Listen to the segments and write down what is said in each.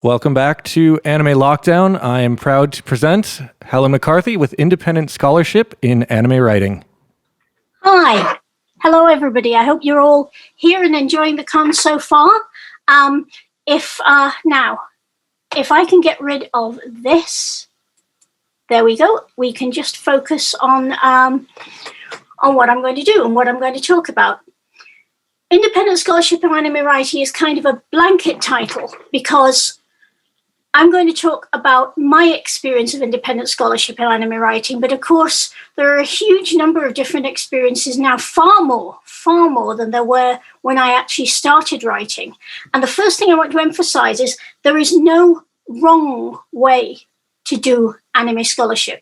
Welcome back to Anime Lockdown. I am proud to present Helen McCarthy with Independent Scholarship in Anime Writing. Hi. Hello, everybody. I hope you're all here and enjoying the con so far. If I can get rid of this, there we go. We can just focus on what I'm going to do and what I'm going to talk about. Independent Scholarship in Anime Writing is kind of a blanket title because I'm going to talk about my experience of independent scholarship in anime writing, but of course, there are a huge number of different experiences now, far more than there were when I actually started writing. And the first thing I want to emphasize is there is no wrong way to do anime scholarship.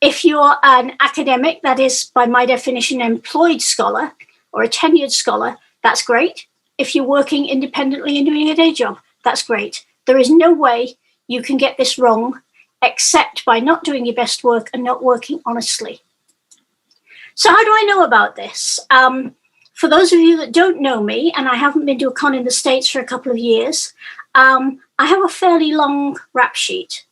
If you're an academic, that is, by my definition, an employed scholar or a tenured scholar, that's great. If you're working independently and doing a day job, that's great. There is no way you can get this wrong except by not doing your best work and not working honestly. So how do I know about this? For those of you that don't know me, and I haven't been to a con in the States for a couple of years, I have a fairly long rap sheet.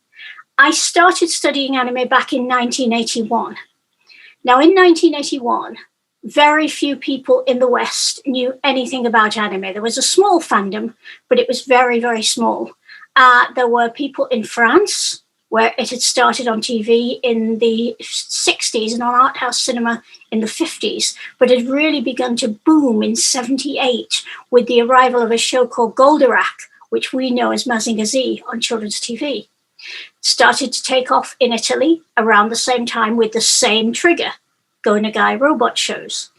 I started studying anime back in 1981. Now, in 1981, very few people in the West knew anything about anime. There was a small fandom, but it was very, very small. There were people in France, where it had started on TV in the 60s and on art house cinema in the 50s, but had really begun to boom in 78 with the arrival of a show called Goldorak, which we know as Mazinger Z on children's TV. It started to take off in Italy around the same time with the same trigger, Go Nagai robot shows.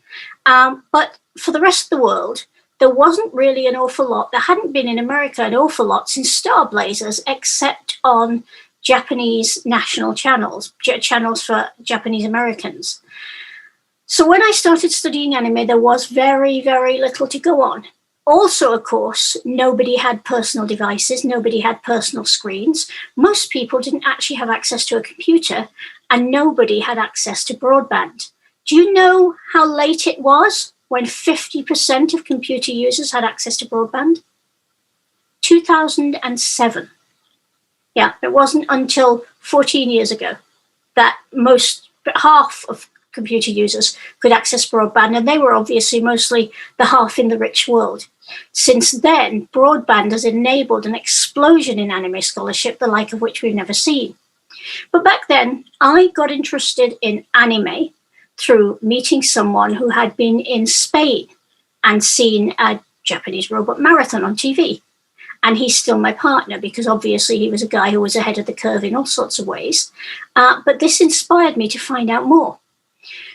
But for the rest of the world, there wasn't really an awful lot. There hadn't been in America an awful lot since Star Blazers, except on Japanese national channels for Japanese Americans. So when I started studying anime, there was very, very little to go on. Also, of course, nobody had personal devices. Nobody had personal screens. Most people didn't actually have access to a computer, and nobody had access to broadband. Do you know how late it was when 50% of computer users had access to broadband? 2007. Yeah, it wasn't until 14 years ago that half of computer users could access broadband, and they were obviously mostly the half in the rich world. Since then, broadband has enabled an explosion in anime scholarship, the like of which we've never seen. But back then, I got interested in anime through meeting someone who had been in Spain and seen a Japanese robot marathon on TV. And he's still my partner because obviously he was a guy who was ahead of the curve in all sorts of ways. But this inspired me to find out more.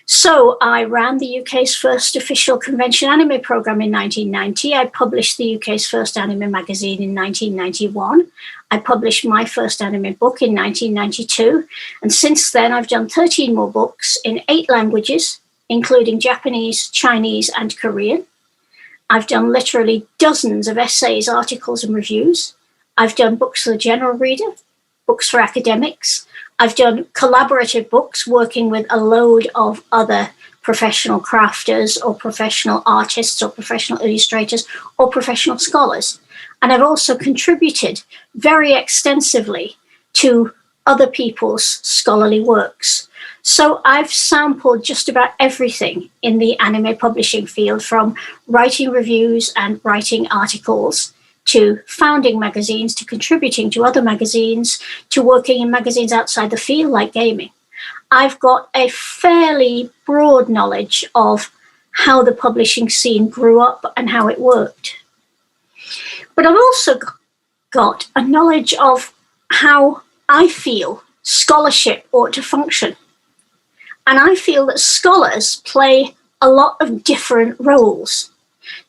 So I ran the UK's first official convention anime program in 1990. I published the UK's first anime magazine in 1991. I published my first anime book in 1992. And since then, I've done 13 more books in 8 languages, including Japanese, Chinese, and Korean. I've done literally dozens of essays, articles, and reviews. I've done books for the general reader, books for academics. I've done collaborative books working with a load of other professional crafters or professional artists or professional illustrators or professional scholars. And I've also contributed very extensively to other people's scholarly works. So I've sampled just about everything in the anime publishing field, from writing reviews and writing articles to founding magazines, to contributing to other magazines, to working in magazines outside the field like gaming. I've got a fairly broad knowledge of how the publishing scene grew up and how it worked. But I've also got a knowledge of how I feel scholarship ought to function. And I feel that scholars play a lot of different roles.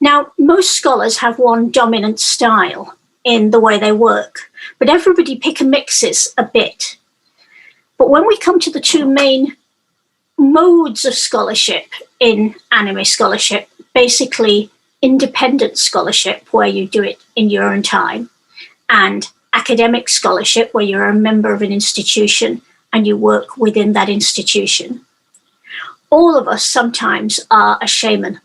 Now, most scholars have one dominant style in the way they work, but everybody pick and mixes a bit. But when we come to the two main modes of scholarship in anime scholarship, basically independent scholarship, where you do it in your own time, and academic scholarship, where you're a member of an institution and you work within that institution, all of us sometimes are a shaman.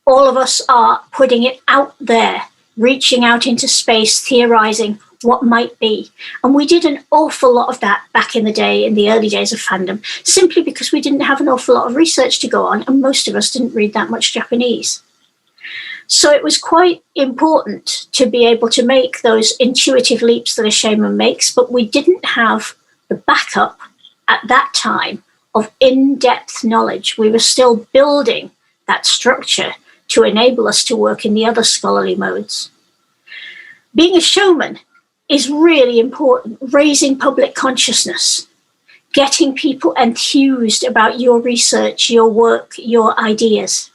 All of us are putting it out there, reaching out into space, theorizing what might be. And we did an awful lot of that back in the day, in the early days of fandom, simply because we didn't have an awful lot of research to go on, and most of us didn't read that much Japanese. So it was quite important to be able to make those intuitive leaps that a shaman makes, but we didn't have the backup at that time of in-depth knowledge. We were still building that structure to enable us to work in the other scholarly modes. Being a showman is really important, raising public consciousness, getting people enthused about your research, your work, your ideas.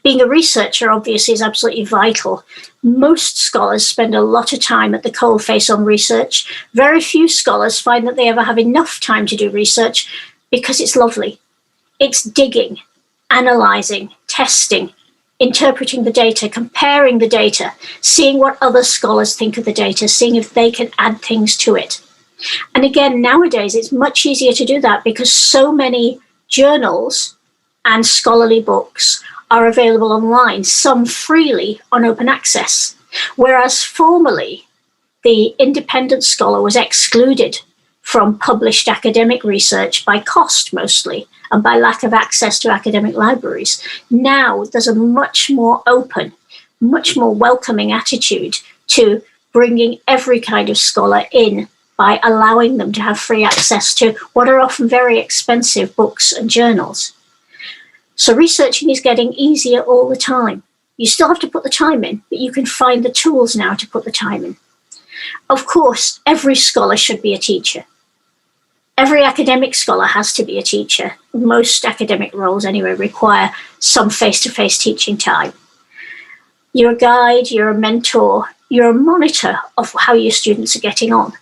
Being a researcher, obviously, is absolutely vital. Most scholars spend a lot of time at the coalface on research. Very few scholars find that they ever have enough time to do research because it's lovely. It's digging, analyzing, testing, interpreting the data, comparing the data, seeing what other scholars think of the data, seeing if they can add things to it. And again, nowadays, it's much easier to do that because so many journals and scholarly books are available online, some freely on open access. Whereas formerly, the independent scholar was excluded from published academic research by cost mostly, and by lack of access to academic libraries. Now there's a much more open, much more welcoming attitude to bringing every kind of scholar in by allowing them to have free access to what are often very expensive books and journals. So researching is getting easier all the time. You still have to put the time in, but you can find the tools now to put the time in. Of course, every scholar should be a teacher. Every academic scholar has to be a teacher. Most academic roles anyway require some face-to-face teaching time. You're a guide, you're a mentor, you're a monitor of how your students are getting on.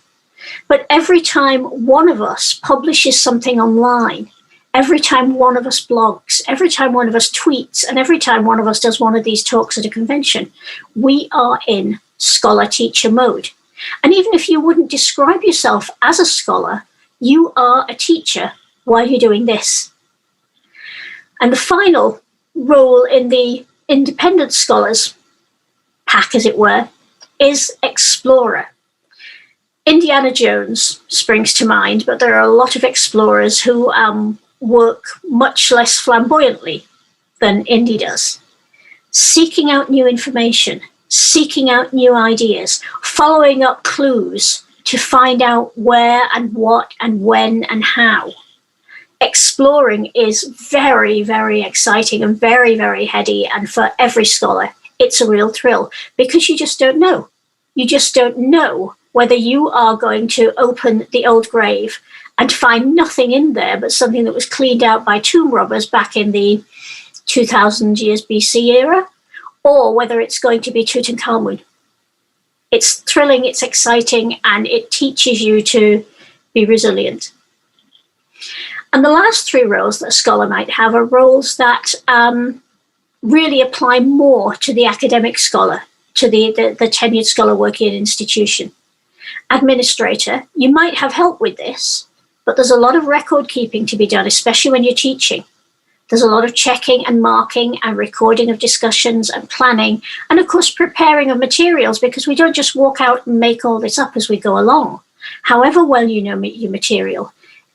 But every time one of us publishes something online, every time one of us blogs, every time one of us tweets, and every time one of us does one of these talks at a convention, we are in scholar-teacher mode. And even if you wouldn't describe yourself as a scholar, you are a teacher while you're doing this. And the final role in the independent scholars pack, as it were, is explorer. Indiana Jones springs to mind, but there are a lot of explorers who work much less flamboyantly than Indy does. Seeking out new information, seeking out new ideas, following up clues to find out where and what and when and how. Exploring is very, very exciting and very, very heady. And for every scholar, it's a real thrill because you just don't know. You just don't know whether you are going to open the old grave and find nothing in there but something that was cleaned out by tomb robbers back in the 2000 years BC era, or whether it's going to be Tutankhamun. It's thrilling, it's exciting, and it teaches you to be resilient. And the last three roles that a scholar might have are roles that really apply more to the academic scholar, to the tenured scholar working in an institution. Administrator, you might have help with this, but there's a lot of record keeping to be done, especially when you're teaching. There's a lot of checking and marking and recording of discussions and planning, and of course preparing of materials, because we don't just walk out and make all this up as we go along. However well you know your material,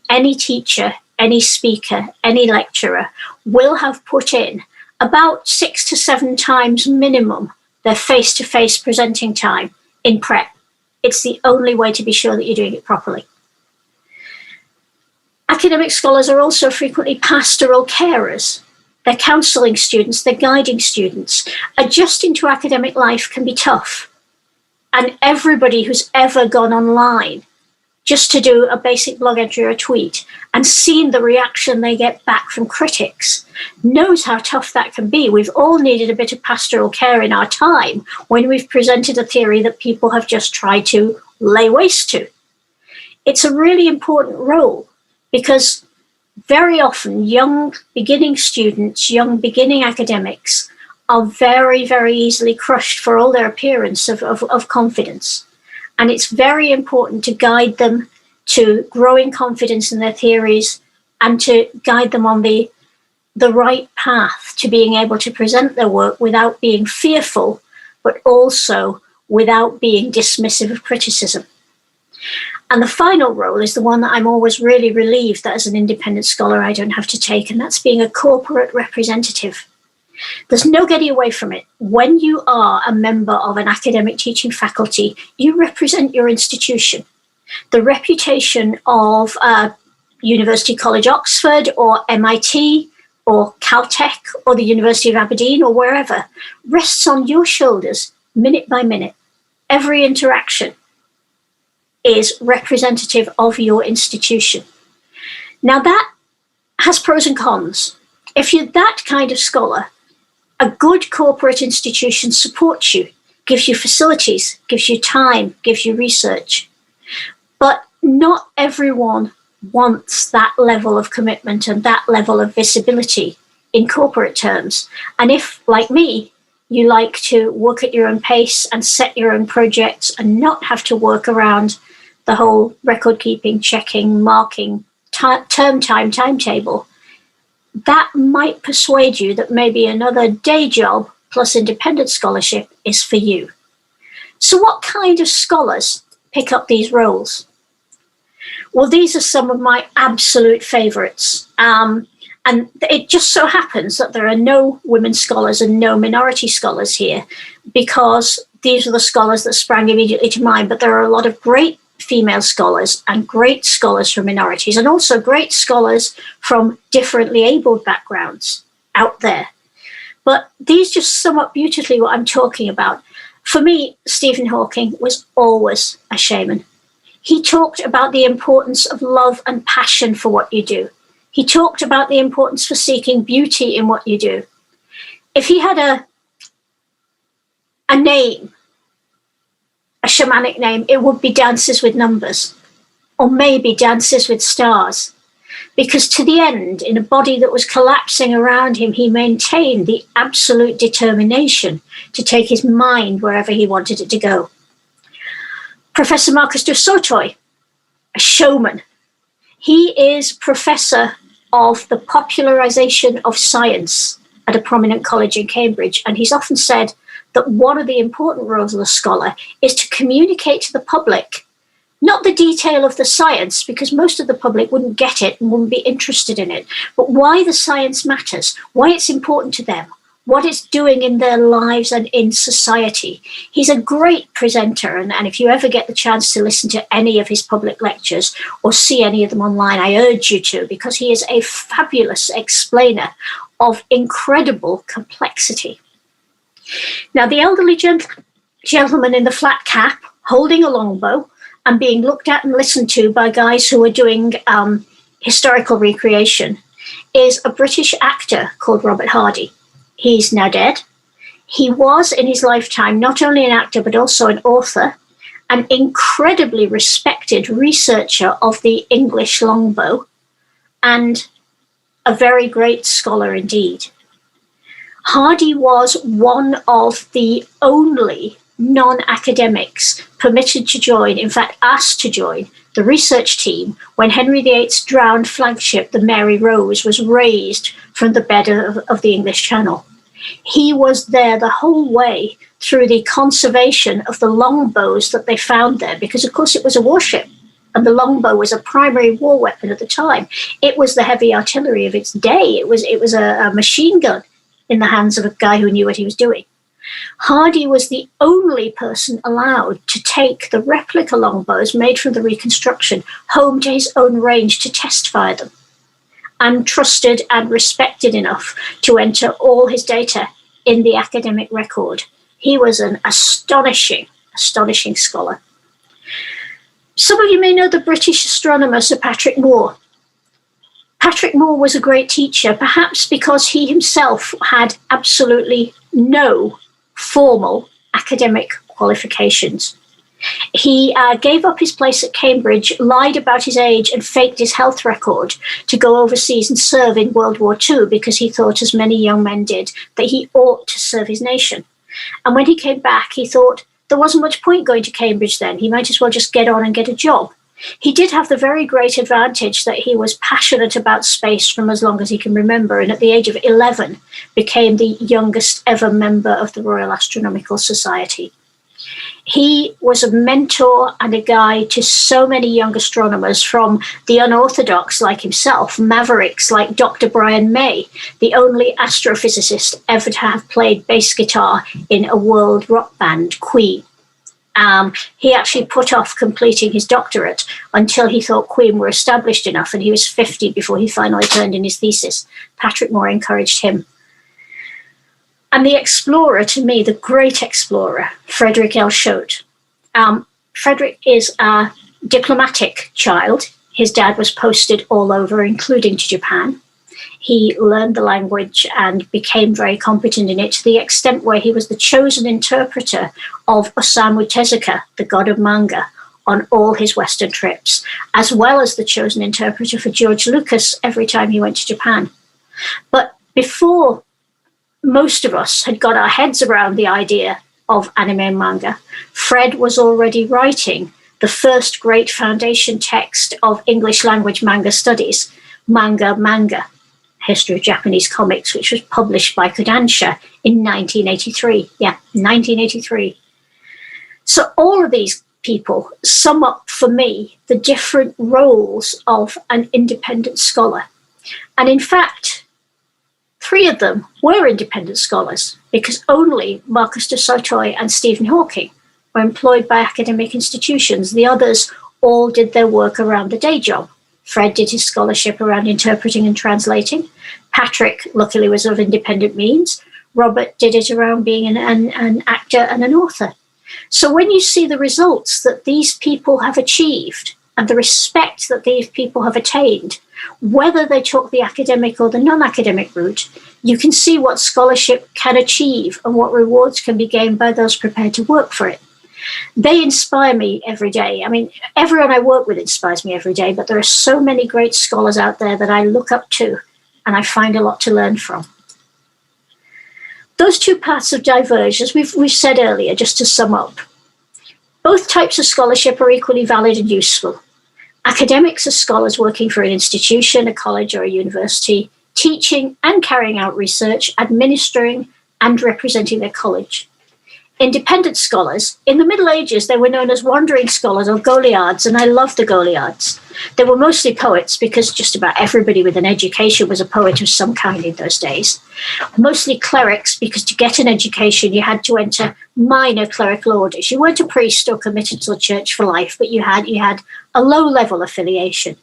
any teacher, any speaker, any lecturer will have put in about 6 to 7 times minimum their face-to-face presenting time in prep. It's the only way to be sure that you're doing it properly. Academic scholars are also frequently pastoral carers. They're counselling students, they're guiding students. Adjusting to academic life can be tough. And everybody who's ever gone online just to do a basic blog entry or a tweet and seen the reaction they get back from critics knows how tough that can be. We've all needed a bit of pastoral care in our time when we've presented a theory that people have just tried to lay waste to. It's a really important role, because very often young beginning students, young beginning academics are very, very easily crushed for all their appearance of confidence. And it's very important to guide them to growing confidence in their theories and to guide them on the right path to being able to present their work without being fearful but also without being dismissive of criticism. And the final role is the one that I'm always really relieved that as an independent scholar I don't have to take, and that's being a corporate representative. There's no getting away from it. When you are a member of an academic teaching faculty, you represent your institution. The reputation of University College Oxford or MIT or Caltech or the University of Aberdeen or wherever rests on your shoulders minute by minute. Every interaction is representative of your institution. Now that has pros and cons. If you're that kind of scholar, a good corporate institution supports you, gives you facilities, gives you time, gives you research. But not everyone wants that level of commitment and that level of visibility in corporate terms. And if, like me, you like to work at your own pace and set your own projects and not have to work around the whole record keeping, checking, marking, term time timetable, that might persuade you that maybe another day job plus independent scholarship is for you. So what kind of scholars pick up these roles? Well, these are some of my absolute favorites. And it just so happens that there are no women scholars and no minority scholars here, because these are the scholars that sprang immediately to mind. But there are a lot of great female scholars and great scholars from minorities, and also great scholars from differently abled backgrounds out there. But these just sum up beautifully what I'm talking about. For me, Stephen Hawking was always a shaman. He talked about the importance of love and passion for what you do. He talked about the importance for seeking beauty in what you do. If he had a name, a shamanic name, it would be Dances with Numbers, or maybe Dances with Stars. Because to the end, in a body that was collapsing around him, he maintained the absolute determination to take his mind wherever he wanted it to go. Professor Marcus du Sautoy, a showman. He is professor of the popularization of science at a prominent college in Cambridge, and he's often said that one of the important roles of the scholar is to communicate to the public, not the detail of the science, because most of the public wouldn't get it and wouldn't be interested in it, but why the science matters, why it's important to them, what it's doing in their lives and in society. He's a great presenter, and if you ever get the chance to listen to any of his public lectures or see any of them online, I urge you to, because he is a fabulous explainer of incredible complexity. Now, the elderly gentleman in the flat cap, holding a longbow and being looked at and listened to by guys who are doing historical recreation, is a British actor called Robert Hardy. He's now dead. He was, in his lifetime, not only an actor, but also an author, an incredibly respected researcher of the English longbow, and a very great scholar indeed. Hardy was one of the only non-academics permitted to join, in fact asked to join, the research team when Henry VIII's drowned flagship, the Mary Rose, was raised from the bed of the English Channel. He was there the whole way through the conservation of the longbows that they found there, because of course it was a warship, and the longbow was a primary war weapon at the time. It was the heavy artillery of its day. It was a machine gun in the hands of a guy who knew what he was doing. Hardy was the only person allowed to take the replica longbows made from the reconstruction home to his own range to test fire them, and trusted and respected enough to enter all his data in the academic record. He was an astonishing scholar. Some of you may know the British astronomer Sir Patrick Moore. Patrick Moore was a great teacher, perhaps because he himself had absolutely no formal academic qualifications. He gave up his place at Cambridge, lied about his age, and faked his health record to go overseas and serve in World War II, because he thought, as many young men did, that he ought to serve his nation. And when he came back, he thought there wasn't much point going to Cambridge then. He might as well just get on and get a job. He did have the very great advantage that he was passionate about space from as long as he can remember, and at the age of 11 became the youngest ever member of the Royal Astronomical Society. He was a mentor and a guide to so many young astronomers, from the unorthodox like himself, mavericks like Dr. Brian May, the only astrophysicist ever to have played bass guitar in a world rock band, Queen. He actually put off completing his doctorate until he thought Queen were established enough, and he was 50 before he finally turned in his thesis. Patrick Moore encouraged him. And the explorer, to me, the great explorer, Frederick L. Choate. Frederick is a diplomatic child. His dad was posted all over, including to Japan. He learned the language and became very competent in it, to the extent where he was the chosen interpreter of Osamu Tezuka, the god of manga, on all his Western trips, as well as the chosen interpreter for George Lucas every time he went to Japan. But before most of us had got our heads around the idea of anime and manga, Fred was already writing the first great foundation text of English language manga studies, Manga, History of Japanese Comics, which was published by Kodansha in 1983. Yeah, 1983. So all of these people sum up for me the different roles of an independent scholar. And in fact, 3 of them were independent scholars, because only Marcus de Sautoy and Stephen Hawking were employed by academic institutions. The others all did their work around the day job. Fred did his scholarship around interpreting and translating. Patrick, luckily, was of independent means. Robert did it around being an actor and an author. So when you see the results that these people have achieved and the respect that these people have attained, whether they took the academic or the non-academic route, you can see what scholarship can achieve and what rewards can be gained by those prepared to work for it. They inspire me every day. I mean, everyone I work with inspires me every day, but there are so many great scholars out there that I look up to and I find a lot to learn from. Those 2 paths have diverged, as we've said earlier, just to sum up. Both types of scholarship are equally valid and useful. Academics are scholars working for an institution, a college or a university, teaching and carrying out research, administering and representing their college. Independent scholars, in the Middle Ages, they were known as wandering scholars or Goliards, and I love the Goliards. They were mostly poets, because just about everybody with an education was a poet of some kind in those days. Mostly clerics, because to get an education, you had to enter minor clerical orders. You weren't a priest or committed to the church for life, but you had a low-level affiliation,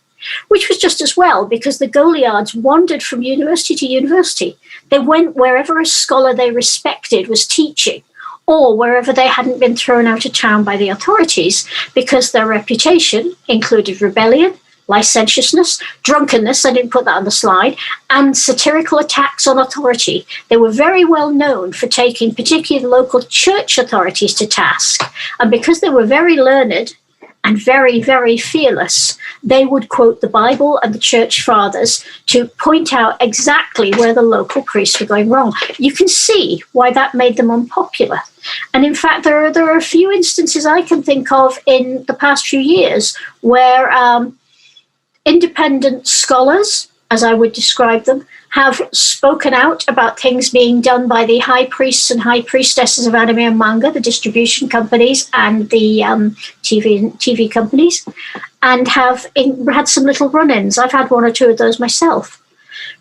which was just as well, because the Goliards wandered from university to university. They went wherever a scholar they respected was teaching, or wherever they hadn't been thrown out of town by the authorities, because their reputation included rebellion, licentiousness, drunkenness, I didn't put that on the slide, and satirical attacks on authority. They were very well known for taking particularly the local church authorities to task. And because they were very learned and very, very fearless, they would quote the Bible and the church fathers to point out exactly where the local priests were going wrong. You can see why that made them unpopular. And in fact, there are a few instances I can think of in the past few years where independent scholars, as I would describe them, have spoken out about things being done by the high priests and high priestesses of anime and manga, the distribution companies and the TV companies, and have had some little run-ins. I've had 1 or 2 of those myself.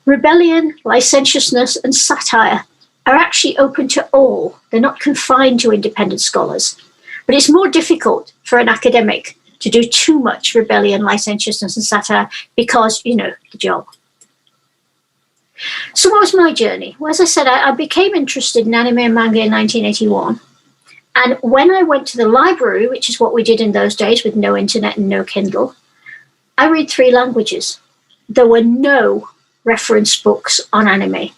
Rebellion, licentiousness, and satire are actually open to all. They're not confined to independent scholars. But it's more difficult for an academic to do too much rebellion, licentiousness, and satire because, the job. So what was my journey? Well, as I said, I became interested in anime and manga in 1981. And when I went to the library, which is what we did in those days with no internet and no Kindle, I read 3 languages. There were no reference books on anime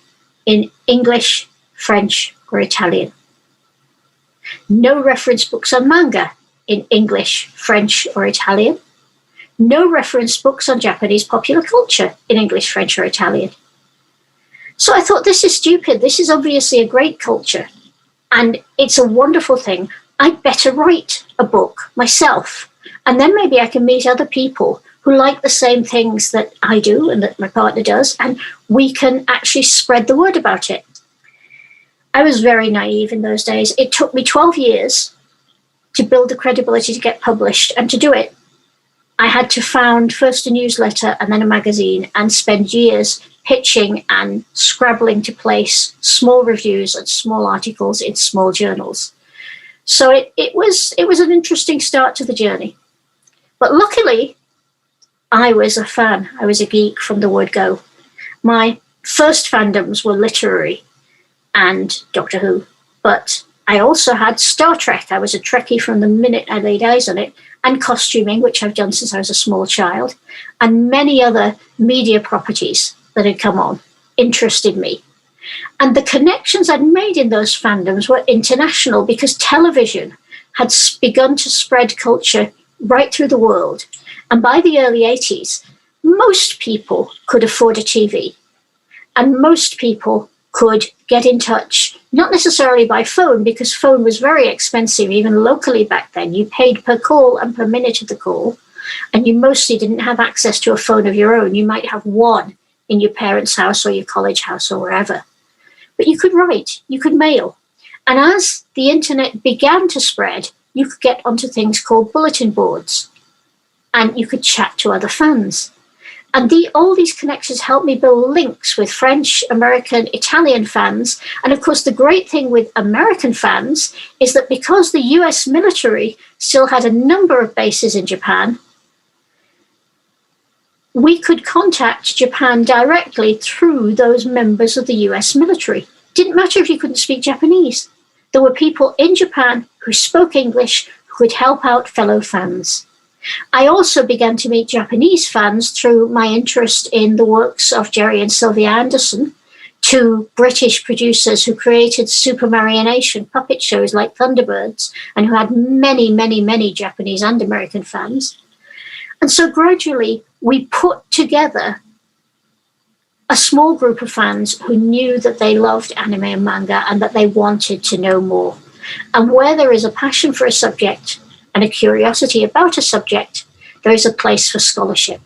in English, French, or Italian. No reference books on manga in English, French, or Italian. No reference books on Japanese popular culture in English, French, or Italian. So I thought, this is stupid. This is obviously a great culture. And it's a wonderful thing. I'd better write a book myself. And then maybe I can meet other people who like the same things that I do and that my partner does, and we can actually spread the word about it. I was very naive in those days. It took me 12 years to build the credibility to get published, and to do it, I had to found first a newsletter and then a magazine and spend years pitching and scrabbling to place small reviews and small articles in small journals. So it was an interesting start to the journey. But luckily, I was a fan. I was a geek from the word go. My first fandoms were literary and Doctor Who, but I also had Star Trek. I was a Trekkie from the minute I laid eyes on it, and costuming, which I've done since I was a small child, and many other media properties that had come on interested me. And the connections I'd made in those fandoms were international, because television had begun to spread culture right through the world. And by the early 80s, most people could afford a TV, and most people could get in touch, not necessarily by phone, because phone was very expensive, even locally back then. You paid per call and per minute of the call, and you mostly didn't have access to a phone of your own. You might have one in your parents' house or your college house or wherever. But you could write, you could mail. And as the internet began to spread, you could get onto things called bulletin boards, and you could chat to other fans. And all these connections helped me build links with French, American, Italian fans. And of course, the great thing with American fans is that because the US military still had a number of bases in Japan, we could contact Japan directly through those members of the US military. Didn't matter if you couldn't speak Japanese. There were people in Japan who spoke English who could help out fellow fans. I also began to meet Japanese fans through my interest in the works of Jerry and Sylvia Anderson, two British producers who created super marionation puppet shows like Thunderbirds, and who had many, many, many Japanese and American fans. And so gradually we put together a small group of fans who knew that they loved anime and manga and that they wanted to know more. And where there is a passion for a subject and a curiosity about a subject, there is a place for scholarship.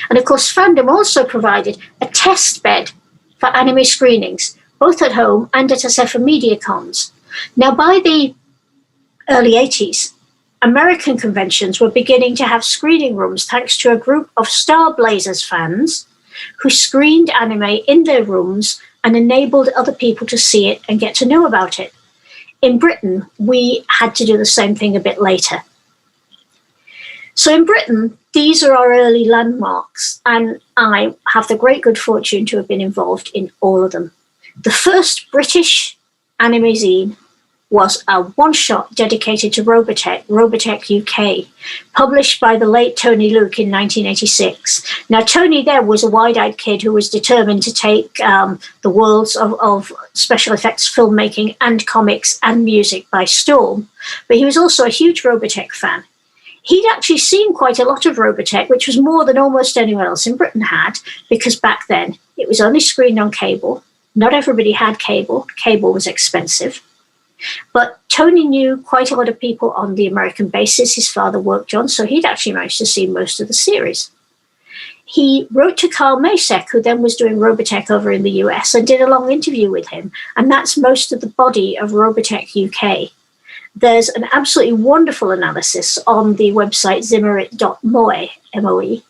And of course, Fandom also provided a test bed for anime screenings, both at home and at SF Media Cons. Now, by the early 80s, American conventions were beginning to have screening rooms thanks to a group of Star Blazers fans who screened anime in their rooms and enabled other people to see it and get to know about it. In Britain, we had to do the same thing a bit later. So in Britain, these are our early landmarks, and I have the great good fortune to have been involved in all of them. The first British anime zine was a one-shot dedicated to Robotech, Robotech UK, published by the late Tony Luke in 1986. Now, Tony there was a wide-eyed kid who was determined to take the worlds of special effects filmmaking and comics and music by storm, but he was also a huge Robotech fan. He'd actually seen quite a lot of Robotech, which was more than almost anyone else in Britain had, because back then it was only screened on cable. Not everybody had cable. Cable was expensive. But Tony knew quite a lot of people on the American bases his father worked on, so he'd actually managed to see most of the series. He wrote to Carl Masek, who then was doing Robotech over in the US, and did a long interview with him. And that's most of the body of Robotech UK. There's an absolutely wonderful analysis on the website zimmerit.moe, M-O-E,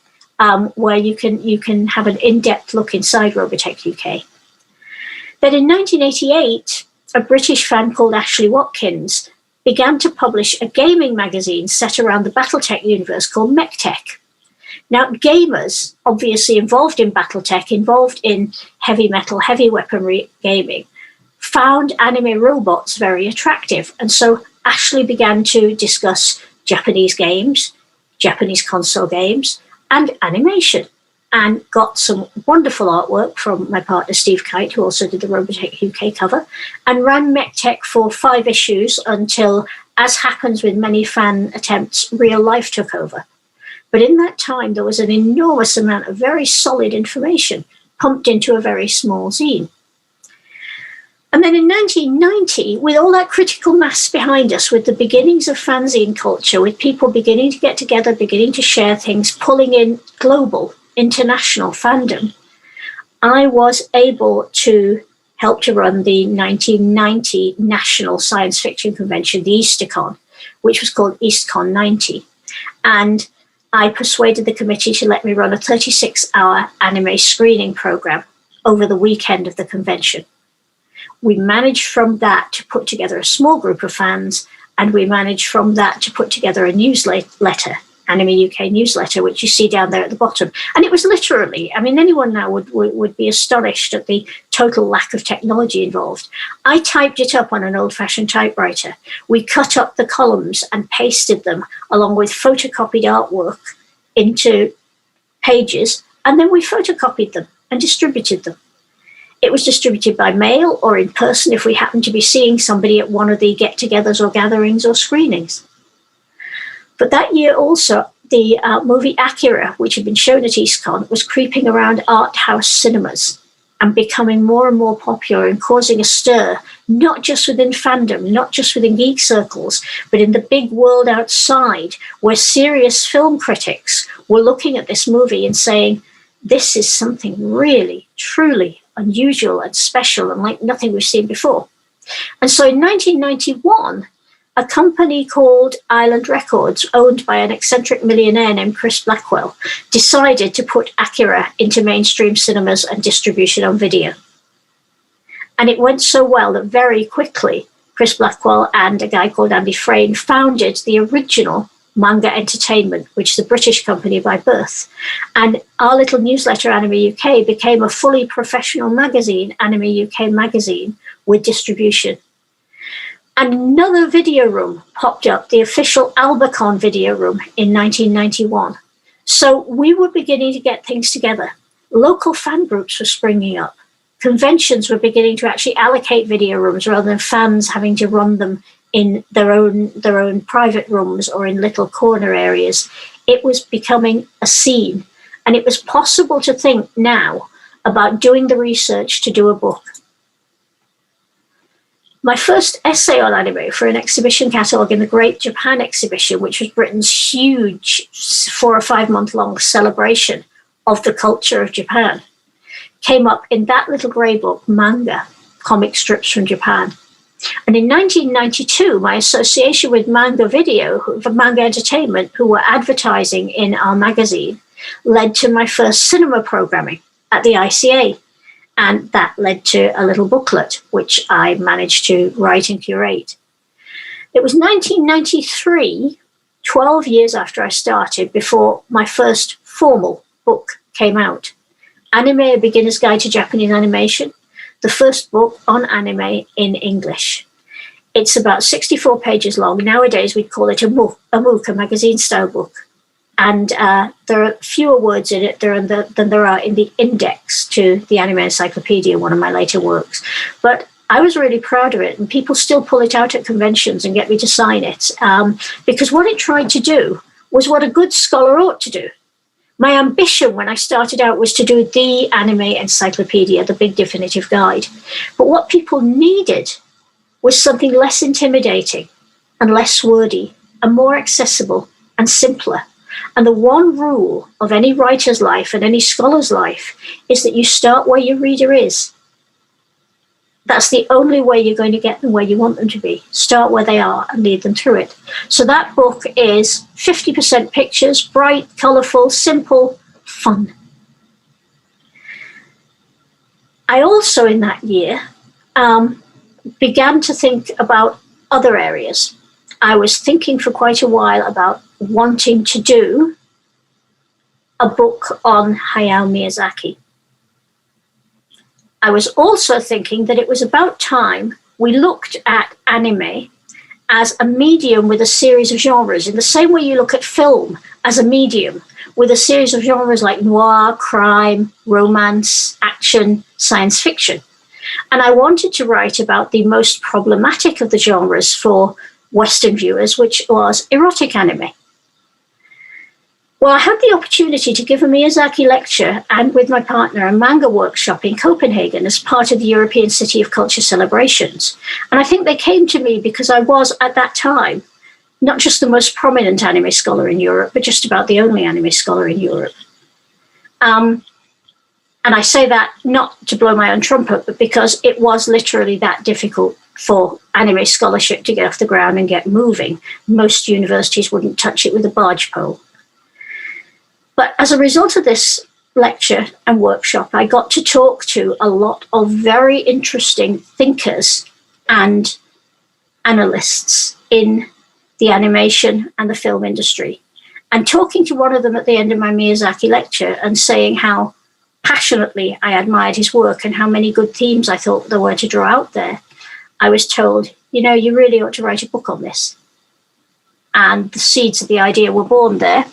where you can have an in-depth look inside Robotech UK. Then in 1988, a British fan called Ashley Watkins began to publish a gaming magazine set around the Battletech universe called MechTech. Now, gamers, obviously involved in Battletech, involved in heavy metal, heavy weaponry gaming, found anime robots very attractive. And so Ashley began to discuss Japanese games, Japanese console games, and animation, and got some wonderful artwork from my partner Steve Kite, who also did the Robotech UK cover, and ran MechTech for 5 issues until, as happens with many fan attempts, real life took over. But in that time, there was an enormous amount of very solid information pumped into a very small zine. And then in 1990, with all that critical mass behind us, with the beginnings of fanzine culture, with people beginning to get together, beginning to share things, pulling in global, international fandom, I was able to help to run the 1990 National Science Fiction Convention, the EasterCon, which was called EastCon 90. And I persuaded the committee to let me run a 36-hour anime screening program over the weekend of the convention. We managed from that to put together a small group of fans, and we managed from that to put together a newsletter, Anime UK newsletter, which you see down there at the bottom. And it was literally, I mean, anyone now would be astonished at the total lack of technology involved. I typed it up on an old-fashioned typewriter. We cut up the columns and pasted them along with photocopied artwork into pages, and then we photocopied them and distributed them. It was distributed by mail or in person if we happened to be seeing somebody at one of the get-togethers or gatherings or screenings. But that year also, the movie Akira, which had been shown at EastCon, was creeping around art house cinemas and becoming more and more popular and causing a stir, not just within fandom, not just within geek circles, but in the big world outside, where serious film critics were looking at this movie and saying, this is something really, truly unusual and special and like nothing we've seen before. And so in 1991, a company called Island Records, owned by an eccentric millionaire named Chris Blackwell, decided to put Akira into mainstream cinemas and distribution on video. And it went so well that very quickly, Chris Blackwell and a guy called Andy Frayne founded the original Manga Entertainment, which is a British company by birth. And our little newsletter, Anime UK, became a fully professional magazine, Anime UK magazine, with distribution. Another video room popped up, the official Albacon video room in 1991. So we were beginning to get things together. Local fan groups were springing up. Conventions were beginning to actually allocate video rooms rather than fans having to run them in their own private rooms or in little corner areas. It was becoming a scene. And it was possible to think now about doing the research to do a book. My first essay on anime for an exhibition catalogue in the Great Japan Exhibition, which was Britain's huge 4 or 5 month long celebration of the culture of Japan, came up in that little grey book, Manga, comic strips from Japan. And in 1992, my association with Manga Manga Entertainment, who were advertising in our magazine, led to my first cinema programming at the ICA. And that led to a little booklet, which I managed to write and curate. It was 1993, 12 years after I started, before my first formal book came out. Anime, A Beginner's Guide to Japanese Animation, the first book on anime in English. It's about 64 pages long. Nowadays, we'd call it a MOOC, a magazine-style book. And there are fewer words in it than there are in the index to the Anime Encyclopedia, one of my later works. But I was really proud of it, and people still pull it out at conventions and get me to sign it, because what it tried to do was what a good scholar ought to do. My ambition when I started out was to do the Anime Encyclopedia, the big definitive guide. But what people needed was something less intimidating and less wordy and more accessible and simpler. And the one rule of any writer's life and any scholar's life is that you start where your reader is. That's the only way you're going to get them where you want them to be. Start where they are and lead them through it. So that book is 50% pictures, bright, colourful, simple, fun. I also, in that year, began to think about other areas. I was thinking for quite a while about wanting to do a book on Hayao Miyazaki. I was also thinking that it was about time we looked at anime as a medium with a series of genres, in the same way you look at film as a medium with a series of genres like noir, crime, romance, action, science fiction. And I wanted to write about the most problematic of the genres for Western viewers, which was erotic anime. Well, I had the opportunity to give a Miyazaki lecture and with my partner a manga workshop in Copenhagen as part of the European City of Culture celebrations. And I think they came to me because I was, at that time, not just the most prominent anime scholar in Europe, but just about the only anime scholar in Europe. And I say that not to blow my own trumpet, but because it was literally that difficult for anime scholarship to get off the ground and get moving. Most universities wouldn't touch it with a barge pole. But as a result of this lecture and workshop, I got to talk to a lot of very interesting thinkers and analysts in the animation and the film industry. And talking to one of them at the end of my Miyazaki lecture and saying how passionately I admired his work and how many good themes I thought there were to draw out there, I was told, you know, you really ought to write a book on this. And the seeds of the idea were born there.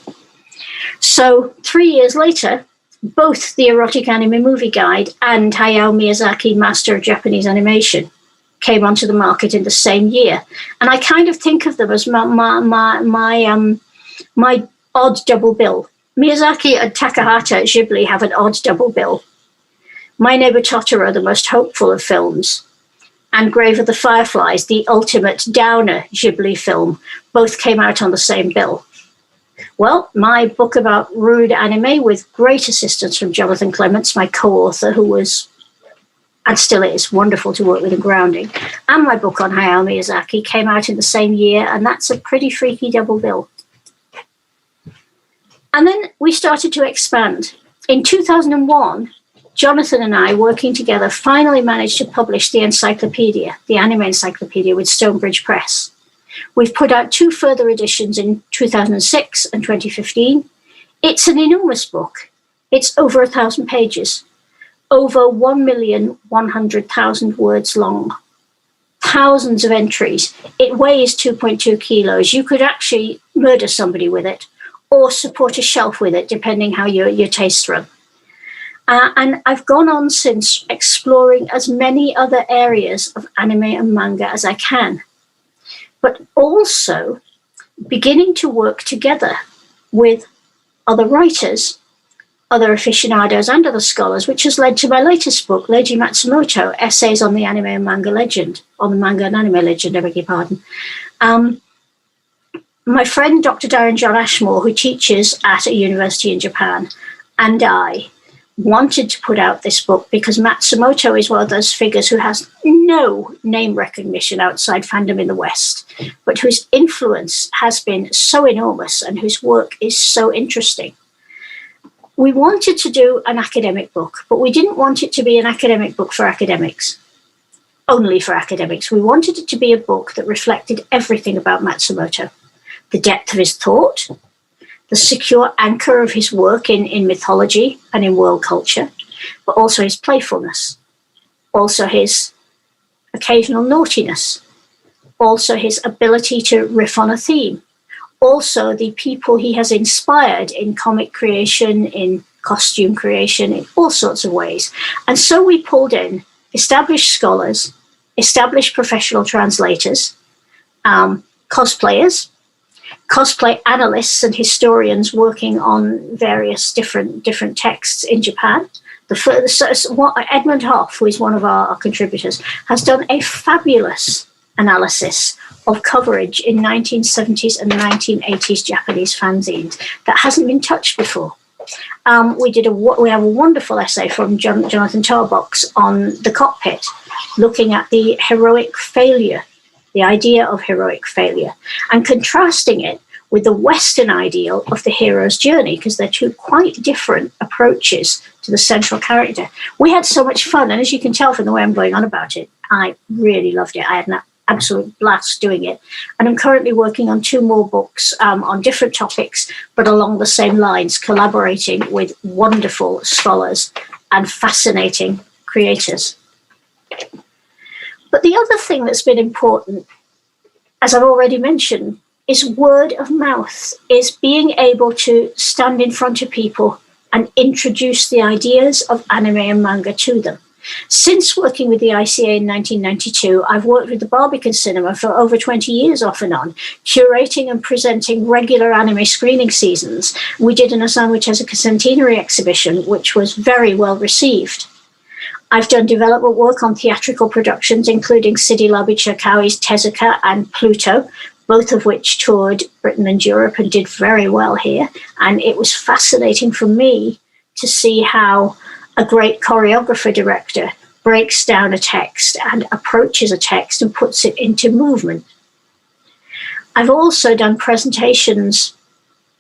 So 3 years later, both the Erotic Anime Movie Guide and Hayao Miyazaki, Master of Japanese Animation, came onto the market in the same year. And I kind of think of them as my odd double bill. Miyazaki and Takahata at Ghibli have an odd double bill. My Neighbor Totoro, the most hopeful of films, and Grave of the Fireflies, the ultimate downer Ghibli film, both came out on the same bill. Well, my book about rude anime, with great assistance from Jonathan Clements, my co-author, who was, and still is, wonderful to work with and grounding, and my book on Hayao Miyazaki came out in the same year, and that's a pretty freaky double bill. And then we started to expand. In 2001, Jonathan and I, working together, finally managed to publish the Encyclopedia, the Anime Encyclopedia, with Stonebridge Press. We've put out 2 further editions in 2006 and 2015. It's an enormous book. It's over 1,000 pages, over 1,100,000 words long, thousands of entries. It weighs 2.2 kilos. You could actually murder somebody with it or support a shelf with it, depending how your tastes run. And I've gone on since exploring as many other areas of anime and manga as I can, but also beginning to work together with other writers, other aficionados, and other scholars, which has led to my latest book, Leiji Matsumoto, Essays on the Anime and Manga Legend, on the manga and anime legend, I beg your pardon. My friend, Dr. Darren John Ashmore, who teaches at a university in Japan, and I wanted to put out this book because Matsumoto is one of those figures who has no name recognition outside fandom in the West, but whose influence has been so enormous and whose work is so interesting. We wanted to do an academic book, but we didn't want it to be an academic book for academics, only for academics. We wanted it to be a book that reflected everything about Matsumoto: the depth of his thought, the secure anchor of his work in mythology and in world culture, but also his playfulness, also his occasional naughtiness, also his ability to riff on a theme, also the people he has inspired in comic creation, in costume creation, in all sorts of ways. And so we pulled in established scholars, established professional translators, cosplayers, cosplay analysts and historians working on various different texts in Japan. Edmund Hoff, who is one of our contributors, has done a fabulous analysis of coverage in 1970s and 1980s Japanese fanzines that hasn't been touched before. We have a wonderful essay from Jonathan Tarbox on the cockpit, looking at the heroic failure, the idea of heroic failure, and contrasting it with the Western ideal of the hero's journey, because they're 2 quite different approaches to the central character. We had so much fun, and as you can tell from the way I'm going on about it, I really loved it. I had an absolute blast doing it. And I'm currently working on 2 more books on different topics, but along the same lines, collaborating with wonderful scholars and fascinating creators. But the other thing that's been important, as I've already mentioned, is word of mouth, is being able to stand in front of people and introduce the ideas of anime and manga to them. Since working with the ICA in 1992, I've worked with the Barbican Cinema for over 20 years off and on, curating and presenting regular anime screening seasons. We did an Osamu Tezuka Centenary exhibition, which was very well received. I've done development work on theatrical productions, including Sidi Labi Cherkaoi's Tezuka and Pluto, both of which toured Britain and Europe and did very well here. And it was fascinating for me to see how a great choreographer director breaks down a text and approaches a text and puts it into movement. I've also done presentations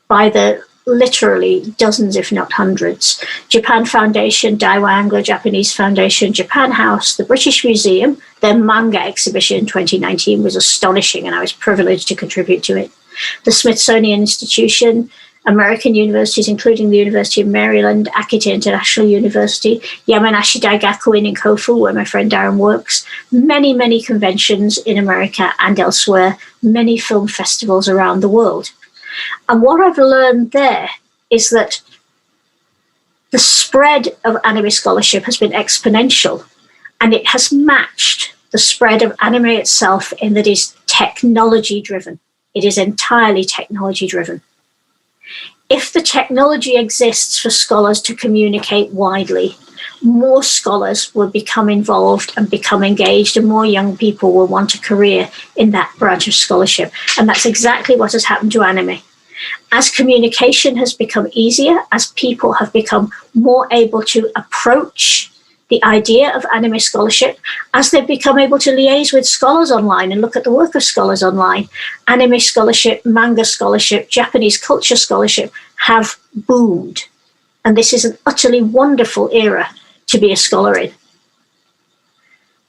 by the literally dozens, if not hundreds. Japan Foundation, Daiwa Anglo-Japanese Foundation, Japan House, the British Museum. Their manga exhibition in 2019 was astonishing, and I was privileged to contribute to it. The Smithsonian Institution, American universities, including the University of Maryland, Akita International University, Yamanashi Daigaku in Kofu, where my friend Darren works, many, many conventions in America and elsewhere, many film festivals around the world. And what I've learned there is that the spread of anime scholarship has been exponential, and it has matched the spread of anime itself in that it is technology driven. It is entirely technology driven. If the technology exists for scholars to communicate widely, more scholars will become involved and become engaged, and more young people will want a career in that branch of scholarship. And that's exactly what has happened to anime. As communication has become easier, as people have become more able to approach the idea of anime scholarship, as they've become able to liaise with scholars online and look at the work of scholars online, anime scholarship, manga scholarship, Japanese culture scholarship have boomed. And this is an utterly wonderful era to be a scholar in.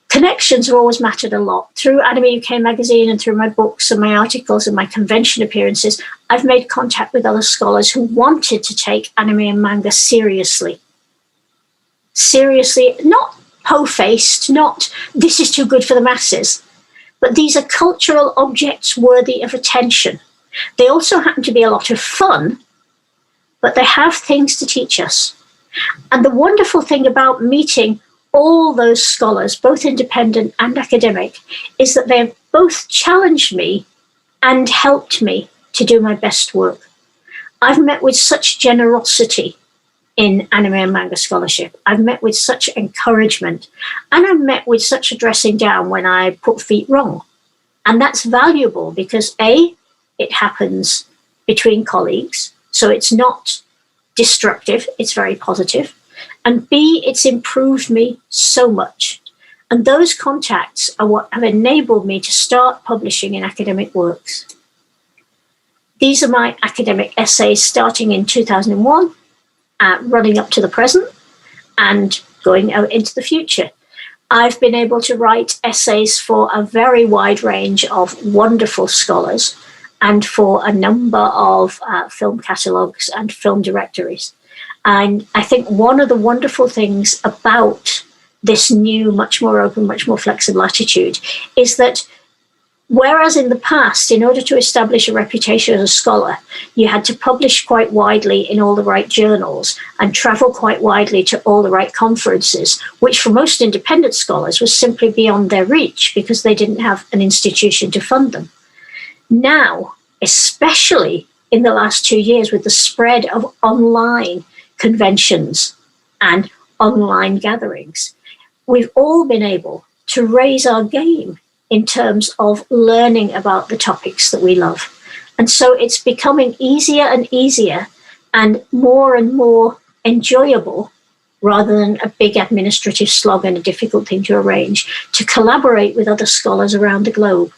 Connections have always mattered a lot. Through Anime UK magazine and through my books and my articles and my convention appearances, I've made contact with other scholars who wanted to take anime and manga seriously. Seriously, not po-faced, not this is too good for the masses, but these are cultural objects worthy of attention. They also happen to be a lot of fun, but they have things to teach us. And the wonderful thing about meeting all those scholars, both independent and academic, is that they've both challenged me and helped me to do my best work. I've met with such generosity in anime and manga scholarship. I've met with such encouragement, and I've met with such a dressing down when I put feet wrong. And that's valuable because A, it happens between colleagues, so it's not destructive, it's very positive. And B, it's improved me so much. And those contacts are what have enabled me to start publishing in academic works. These are my academic essays starting in 2001, running up to the present and going out into the future. I've been able to write essays for a very wide range of wonderful scholars and for a number of film catalogues and film directories. And I think one of the wonderful things about this new, much more open, much more flexible attitude is that whereas in the past, in order to establish a reputation as a scholar, you had to publish quite widely in all the right journals and travel quite widely to all the right conferences, which for most independent scholars was simply beyond their reach because they didn't have an institution to fund them. Now, especially in the last 2 years with the spread of online conventions and online gatherings, we've all been able to raise our game in terms of learning about the topics that we love. And so it's becoming easier and easier and more enjoyable, rather than a big administrative slog and a difficult thing to arrange, to collaborate with other scholars around the globe.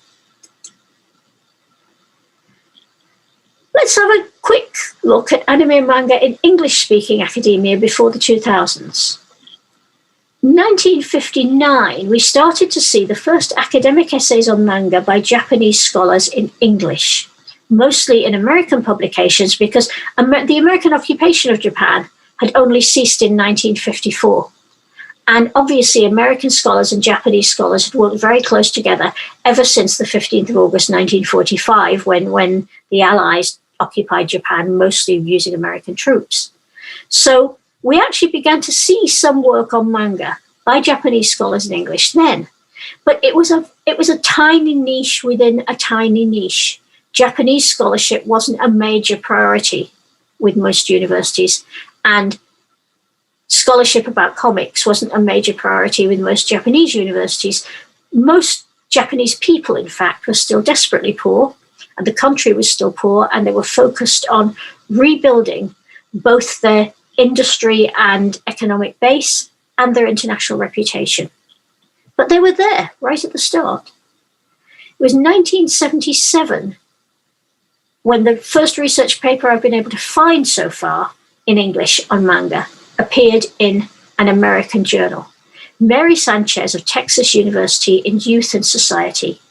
Let's have a quick look at anime and manga in English-speaking academia before the 2000s. 1959, we started to see the first academic essays on manga by Japanese scholars in English, mostly in American publications because the American occupation of Japan had only ceased in 1954. And obviously, American scholars and Japanese scholars had worked very close together ever since the 15th of August, 1945, when the Allies occupied Japan, mostly using American troops. So we actually began to see some work on manga by Japanese scholars in English then. But it was a tiny niche within a tiny niche. Japanese scholarship wasn't a major priority with most universities, and scholarship about comics wasn't a major priority with most Japanese universities. Most Japanese people, in fact, were still desperately poor, and the country was still poor, and they were focused on rebuilding both their industry and economic base and their international reputation. But they were there right at the start. It was 1977 when the first research paper I've been able to find so far in English on manga appeared in an American journal. Mary Sanchez of Texas University in Youth and Society.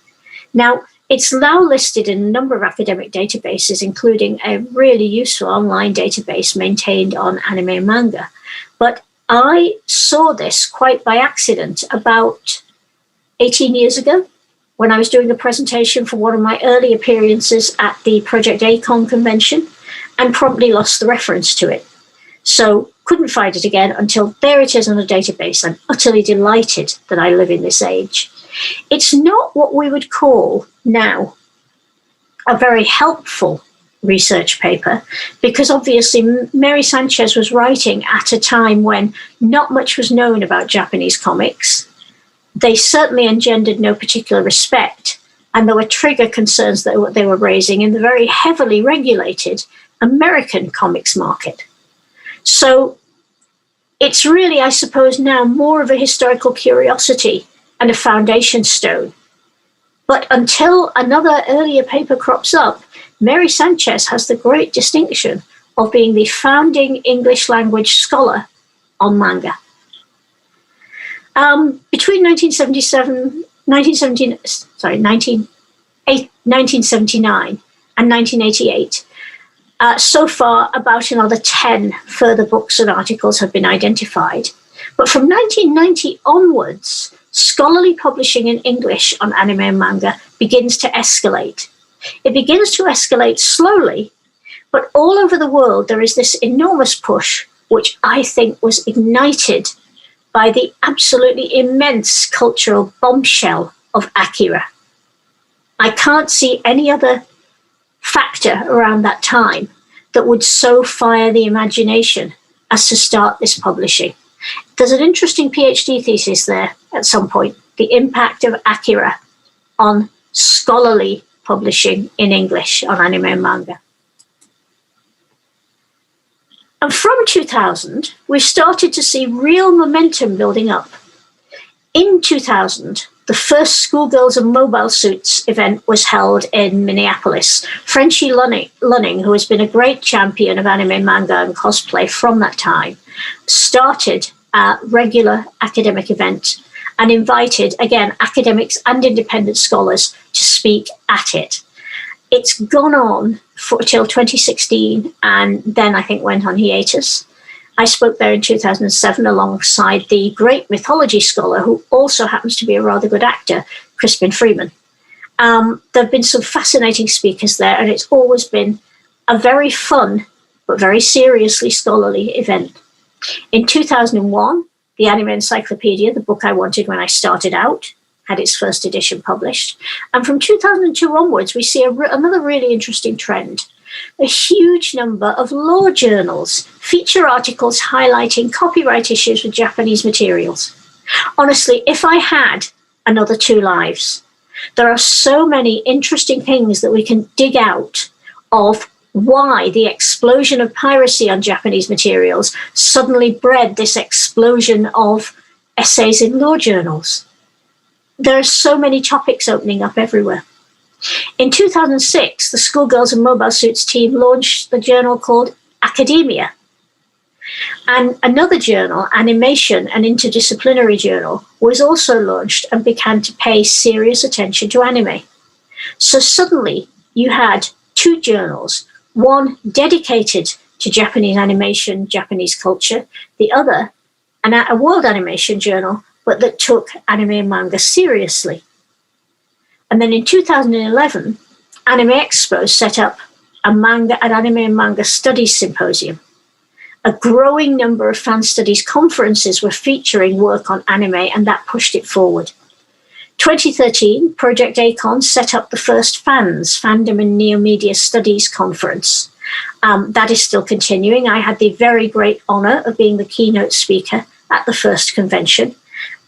Now, it's now listed in a number of academic databases, including a really useful online database maintained on anime and manga. But I saw this quite by accident about 18 years ago when I was doing a presentation for one of my early appearances at the Project ACON convention and promptly lost the reference to it. So couldn't find it again until there it is on a database. I'm utterly delighted that I live in this age. It's not what we would call now a very helpful research paper, because obviously Mary Sanchez was writing at a time when not much was known about Japanese comics. They certainly engendered no particular respect, and there were trigger concerns that they were raising in the very heavily regulated American comics market. So it's really, I suppose, now more of a historical curiosity and a foundation stone. But until another earlier paper crops up, Mary Sanchez has the great distinction of being the founding English language scholar on manga. Between 1979 and 1988, so far about another 10 further books and articles have been identified. But from 1990 onwards, scholarly publishing in English on anime and manga begins to escalate. It begins to escalate slowly, but all over the world there is this enormous push, which I think was ignited by the absolutely immense cultural bombshell of Akira. I can't see any other factor around that time that would so fire the imagination as to start this publishing. There's an interesting PhD thesis there at some point, the impact of Akira on scholarly publishing in English on anime and manga. And from 2000, we started to see real momentum building up. In 2000, the first Schoolgirls and Mobile Suits event was held in Minneapolis. Frenchie Lunning, who has been a great champion of anime, manga, and cosplay from that time, started a regular academic event and invited, again, academics and independent scholars to speak at it. It's gone on till 2016, and then I think went on hiatus. I spoke there in 2007 alongside the great mythology scholar, who also happens to be a rather good actor, Crispin Freeman. There have been some fascinating speakers there, and it's always been a very fun, but very seriously scholarly event. In 2001, the Anime Encyclopedia, the book I wanted when I started out, had its first edition published. And from 2002 onwards, we see another really interesting trend. A huge number of law journals feature articles highlighting copyright issues with Japanese materials. Honestly, if I had another 2 lives, there are so many interesting things that we can dig out of why the explosion of piracy on Japanese materials suddenly bred this explosion of essays in law journals. There are so many topics opening up everywhere. In 2006, the Schoolgirls and Mobile Suits team launched the journal called Academia. And another journal, Animation, an interdisciplinary journal, was also launched and began to pay serious attention to anime. So suddenly you had 2 journals, one dedicated to Japanese animation, Japanese culture, the other a world animation journal, but that took anime and manga seriously. And then in 2011, Anime Expo set up a manga and anime and manga studies symposium. A growing number of fan studies conferences were featuring work on anime, and that pushed it forward. 2013, Project Acon set up the first Fandom and Neo Media Studies conference. That is still continuing. I had the very great honor of being the keynote speaker at the first convention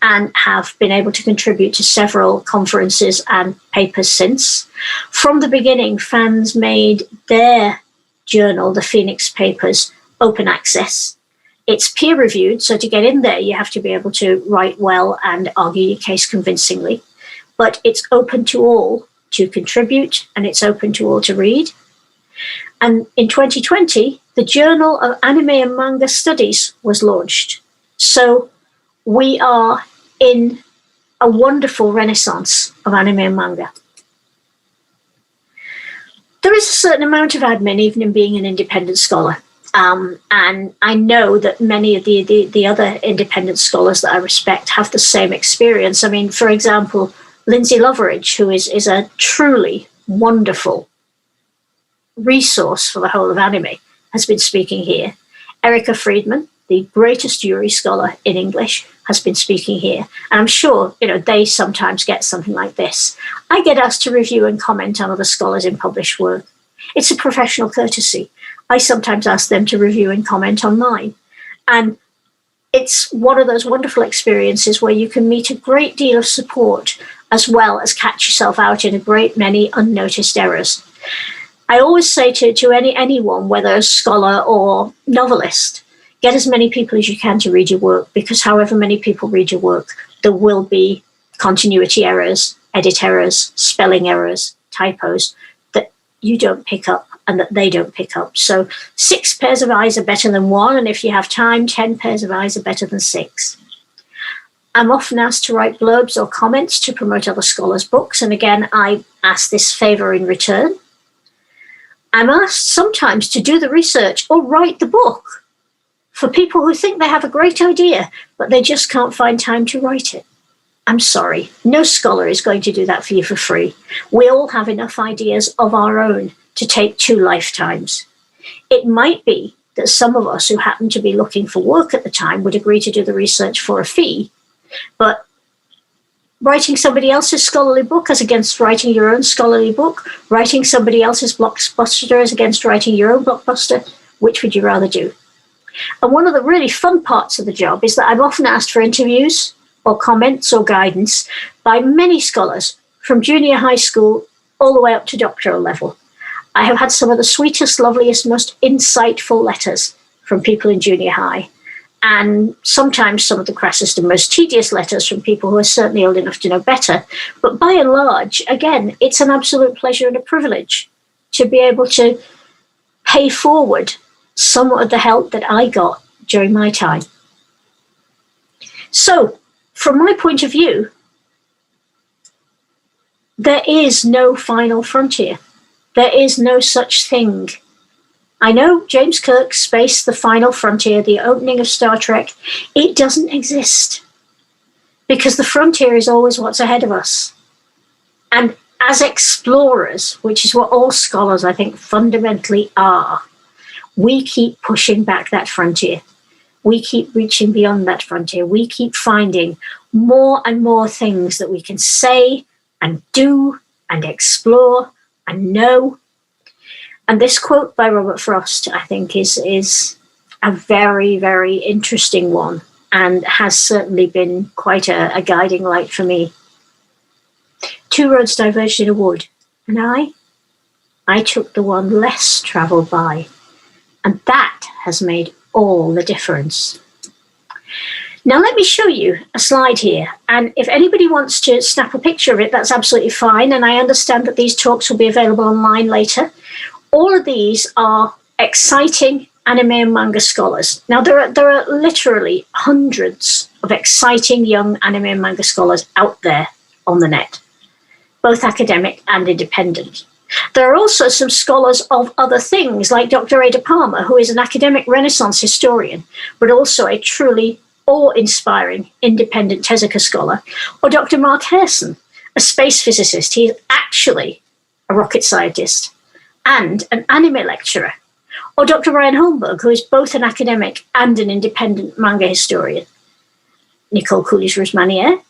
and have been able to contribute to several conferences and papers since. From the beginning, fans made their journal, the Phoenix Papers, open access. It's peer reviewed, so to get in there, you have to be able to write well and argue your case convincingly. But it's open to all to contribute, and it's open to all to read. And in 2020, the Journal of Anime and Manga Studies was launched. So we are in a wonderful renaissance of anime and manga. There is a certain amount of admin, even in being an independent scholar. And I know that many of the other independent scholars that I respect have the same experience. I mean, for example, Lindsay Loveridge, who is a truly wonderful resource for the whole of anime, has been speaking here. Erica Friedman, the greatest Yuri scholar in English, has been speaking here. And I'm sure, they sometimes get something like this. I get asked to review and comment on other scholars in published work. It's a professional courtesy. I sometimes ask them to review and comment on mine. And it's one of those wonderful experiences where you can meet a great deal of support as well as catch yourself out in a great many unnoticed errors. I always say to anyone, whether a scholar or novelist, get as many people as you can to read your work, because however many people read your work, there will be continuity errors, edit errors, spelling errors, typos that you don't pick up and that they don't pick up. So 6 pairs of eyes are better than 1, and if you have time, 10 pairs of eyes are better than 6. I'm often asked to write blurbs or comments to promote other scholars' books, and again, I ask this favor in return. I'm asked sometimes to do the research or write the book for people who think they have a great idea, but they just can't find time to write it. I'm sorry, no scholar is going to do that for you for free. We all have enough ideas of our own to take 2 lifetimes. It might be that some of us who happen to be looking for work at the time would agree to do the research for a fee, but writing somebody else's scholarly book as against writing your own scholarly book, writing somebody else's blockbuster as against writing your own blockbuster, which would you rather do? And one of the really fun parts of the job is that I'm often asked for interviews or comments or guidance by many scholars from junior high school all the way up to doctoral level. I have had some of the sweetest, loveliest, most insightful letters from people in junior high, and sometimes some of the crassest and most tedious letters from people who are certainly old enough to know better. But by and large, again, it's an absolute pleasure and a privilege to be able to pay forward some of the help that I got during my time. So, from my point of view, there is no final frontier. There is no such thing. I know James Kirk's Space, the Final Frontier, the opening of Star Trek, it doesn't exist because the frontier is always what's ahead of us. And as explorers, which is what all scholars, I think, fundamentally are, we keep pushing back that frontier. We keep reaching beyond that frontier. We keep finding more and more things that we can say and do and explore and know. And this quote by Robert Frost, I think, is a very, very interesting one and has certainly been quite a guiding light for me. 2 roads diverged in a wood, and I took the one less travelled by. And that has made all the difference. Now let me show you a slide here, and if anybody wants to snap a picture of it, that's absolutely fine, and I understand that these talks will be available online later. All of these are exciting anime and manga scholars. Now there are literally hundreds of exciting young anime and manga scholars out there on the net, both academic and independent. There are also some scholars of other things, like Dr. Ada Palmer, who is an academic Renaissance historian, but also a truly awe-inspiring independent Tezuka scholar, or Dr. Mark Harrison, a space physicist. He is actually a rocket scientist and an anime lecturer. Or Dr. Brian Holmberg, who is both an academic and an independent manga historian. Nicole Coolidge-Rosemanier,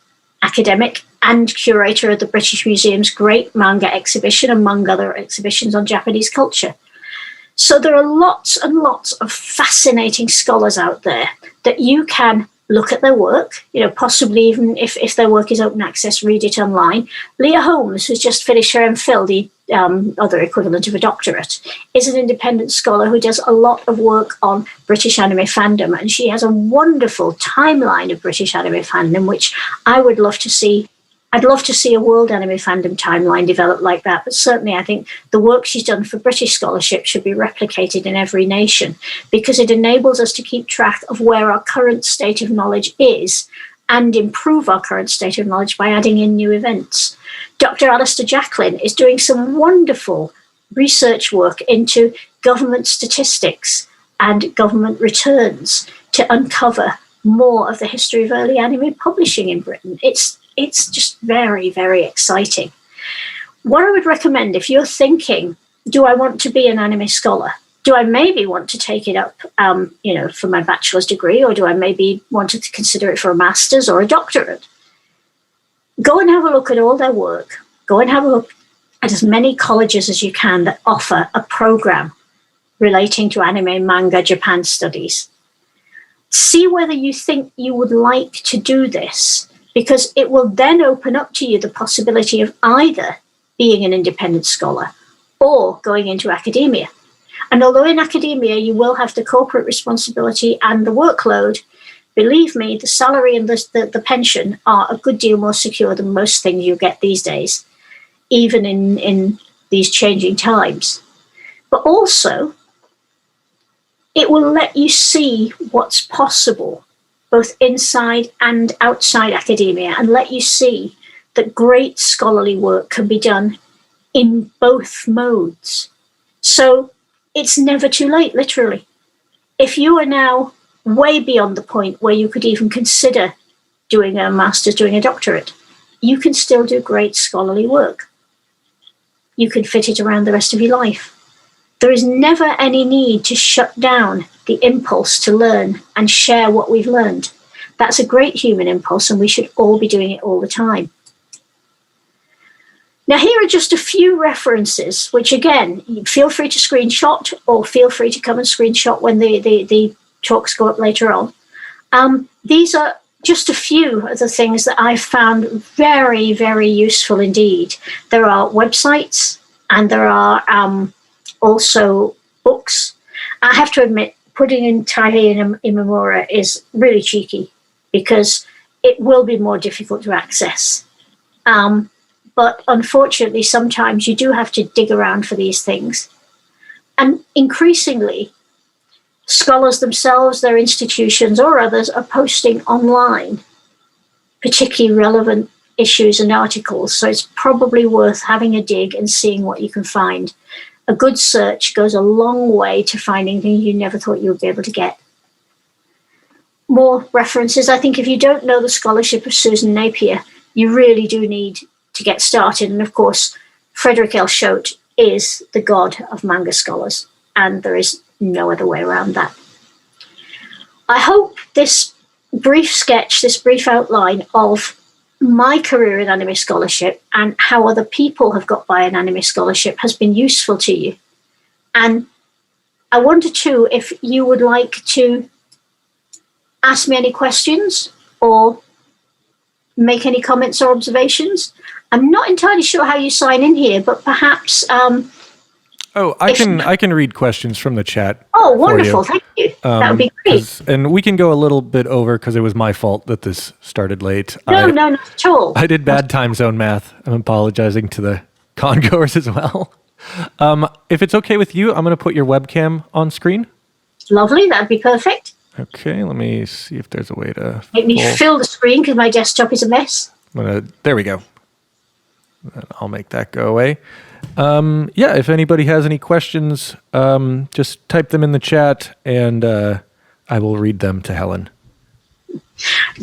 academic and curator of the British Museum's Great Manga Exhibition, among other exhibitions on Japanese culture. So there are lots and lots of fascinating scholars out there that you can look at their work, possibly even if their work is open access, read it online. Leah Holmes, who's just finished her MPhil, the other equivalent of a doctorate, is an independent scholar who does a lot of work on British anime fandom, and she has a wonderful timeline of British anime fandom, which I would love to see. I'd love to see a world anime fandom timeline develop like that, but certainly I think the work she's done for British scholarship should be replicated in every nation, because it enables us to keep track of where our current state of knowledge is and improve our current state of knowledge by adding in new events. Dr. Alistair Jacklin is doing some wonderful research work into government statistics and government returns to uncover more of the history of early anime publishing in Britain. It's just very, very exciting. What I would recommend, if you're thinking, do I want to be an anime scholar? Do I maybe want to take it up, for my bachelor's degree, or do I maybe want to consider it for a master's or a doctorate? Go and have a look at all their work. Go and have a look at as many colleges as you can that offer a program relating to anime, manga, Japan studies. See whether you think you would like to do this, because it will then open up to you the possibility of either being an independent scholar or going into academia. And although in academia you will have the corporate responsibility and the workload, believe me, the salary and the pension are a good deal more secure than most things you get these days, even in these changing times. But also, it will let you see what's possible both inside and outside academia, and let you see that great scholarly work can be done in both modes. So it's never too late, literally. If you are now way beyond the point where you could even consider doing a master's, doing a doctorate, you can still do great scholarly work. You can fit it around the rest of your life. There is never any need to shut down the impulse to learn and share what we've learned. That's a great human impulse, and we should all be doing it all the time. Now, here are just a few references, which again, feel free to screenshot, or feel free to come and screenshot when the talks go up later on. These are just a few of the things that I found very, very useful indeed. There are websites, and there are also books. I have to admit, putting in Taihei and Imamura is really cheeky, because it will be more difficult to access. But unfortunately, sometimes you do have to dig around for these things. And increasingly, scholars themselves, their institutions, or others are posting online particularly relevant issues and articles. So it's probably worth having a dig and seeing what you can find. A good search goes a long way to finding things you never thought you would be able to get. More references. I think if you don't know the scholarship of Susan Napier, you really do need to get started. And of course, Frederick L. Schote is the god of manga scholars, and there is no other way around that. I hope this brief sketch, this brief outline of my career in anime scholarship and how other people have got by in anime scholarship has been useful to you. And I wonder too if you would like to ask me any questions or make any comments or observations. I'm not entirely sure how you sign in here, but perhaps... I can read questions from the chat. Oh, wonderful. Thank you. That would be great. And we can go a little bit over because it was my fault that this started late. No, not at all. I did bad time zone math. I'm apologizing to the congoers as well. If it's okay with you, I'm going to put your webcam on screen. Lovely. That'd be perfect. Okay, let me see if there's a way to... Make me fill the screen because my desktop is a mess. There we go. I'll make that go away. If anybody has any questions, just type them in the chat and I will read them to Helen.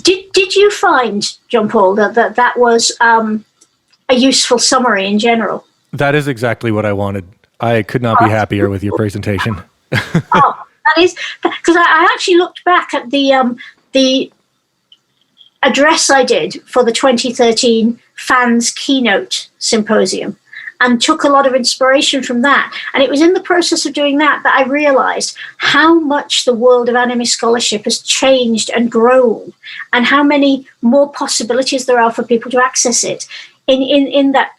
Did you find, John Paul, that was a useful summary in general? That is exactly what I wanted. I could not be happier with your presentation. Oh, that is because I actually looked back at the address I did for the 2013 Fans Keynote Symposium and took a lot of inspiration from that. And it was in the process of doing that I realized how much the world of anime scholarship has changed and grown, and how many more possibilities there are for people to access it in that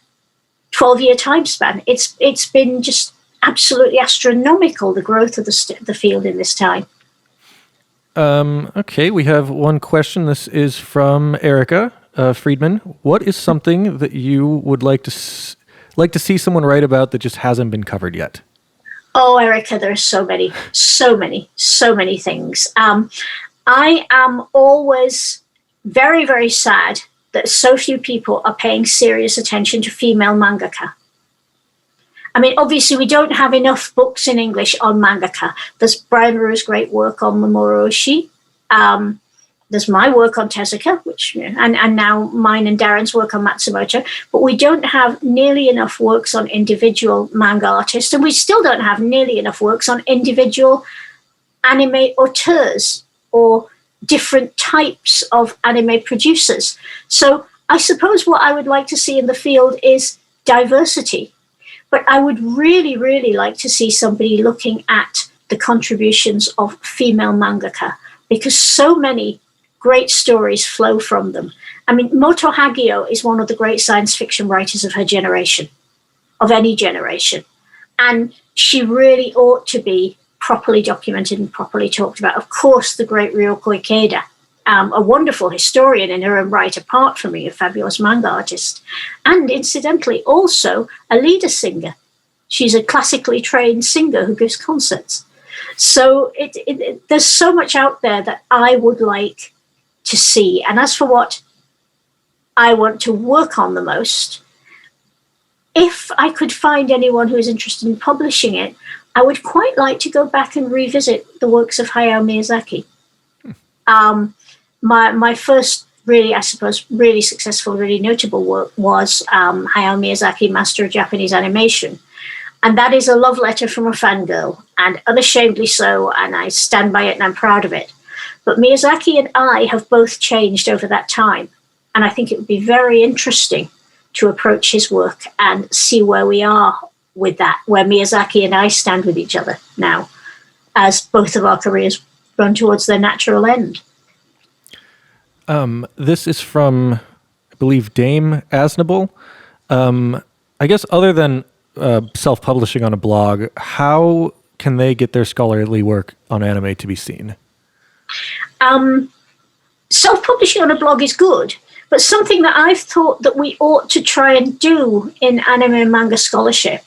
12-year time span. It's been just absolutely astronomical, the growth of the field in this time. Okay, we have one question. This is from Erica Friedman. What is something that you would like to see someone write about that just hasn't been covered yet? Oh, Erica, there are so many things. I am always very, very sad that so few people are paying serious attention to female mangaka. I mean, obviously, we don't have enough books in English on mangaka. There's Brian Rue's great work on Mamoru Oshii. There's my work on Tezuka, and now mine and Darren's work on Matsumoto. But we don't have nearly enough works on individual manga artists, and we still don't have nearly enough works on individual anime auteurs or different types of anime producers. So I suppose what I would like to see in the field is diversity. But I would really, really like to see somebody looking at the contributions of female mangaka, because so many great stories flow from them. I mean, Moto Hagio is one of the great science fiction writers of her generation, of any generation. And she really ought to be properly documented and properly talked about. Of course, the great Ryoko Ikeda, a wonderful historian in her own right, apart from being a fabulous manga artist, and incidentally also a leader singer. She's a classically trained singer who gives concerts. So there's so much out there that I would like to see. And as for what I want to work on the most, if I could find anyone who is interested in publishing it, I would quite like to go back and revisit the works of Hayao Miyazaki. My first really, I suppose, really successful, really notable work was Hayao Miyazaki, Master of Japanese Animation. And that is a love letter from a fangirl, and unashamedly so, and I stand by it and I'm proud of it. But Miyazaki and I have both changed over that time, and I think it would be very interesting to approach his work and see where we are with that, where Miyazaki and I stand with each other now, as both of our careers run towards their natural end. This is from, I believe, Dame Asnable. I guess other than self-publishing on a blog, how can they get their scholarly work on anime to be seen? Self-publishing on a blog is good, but something that I've thought that we ought to try and do in anime and manga scholarship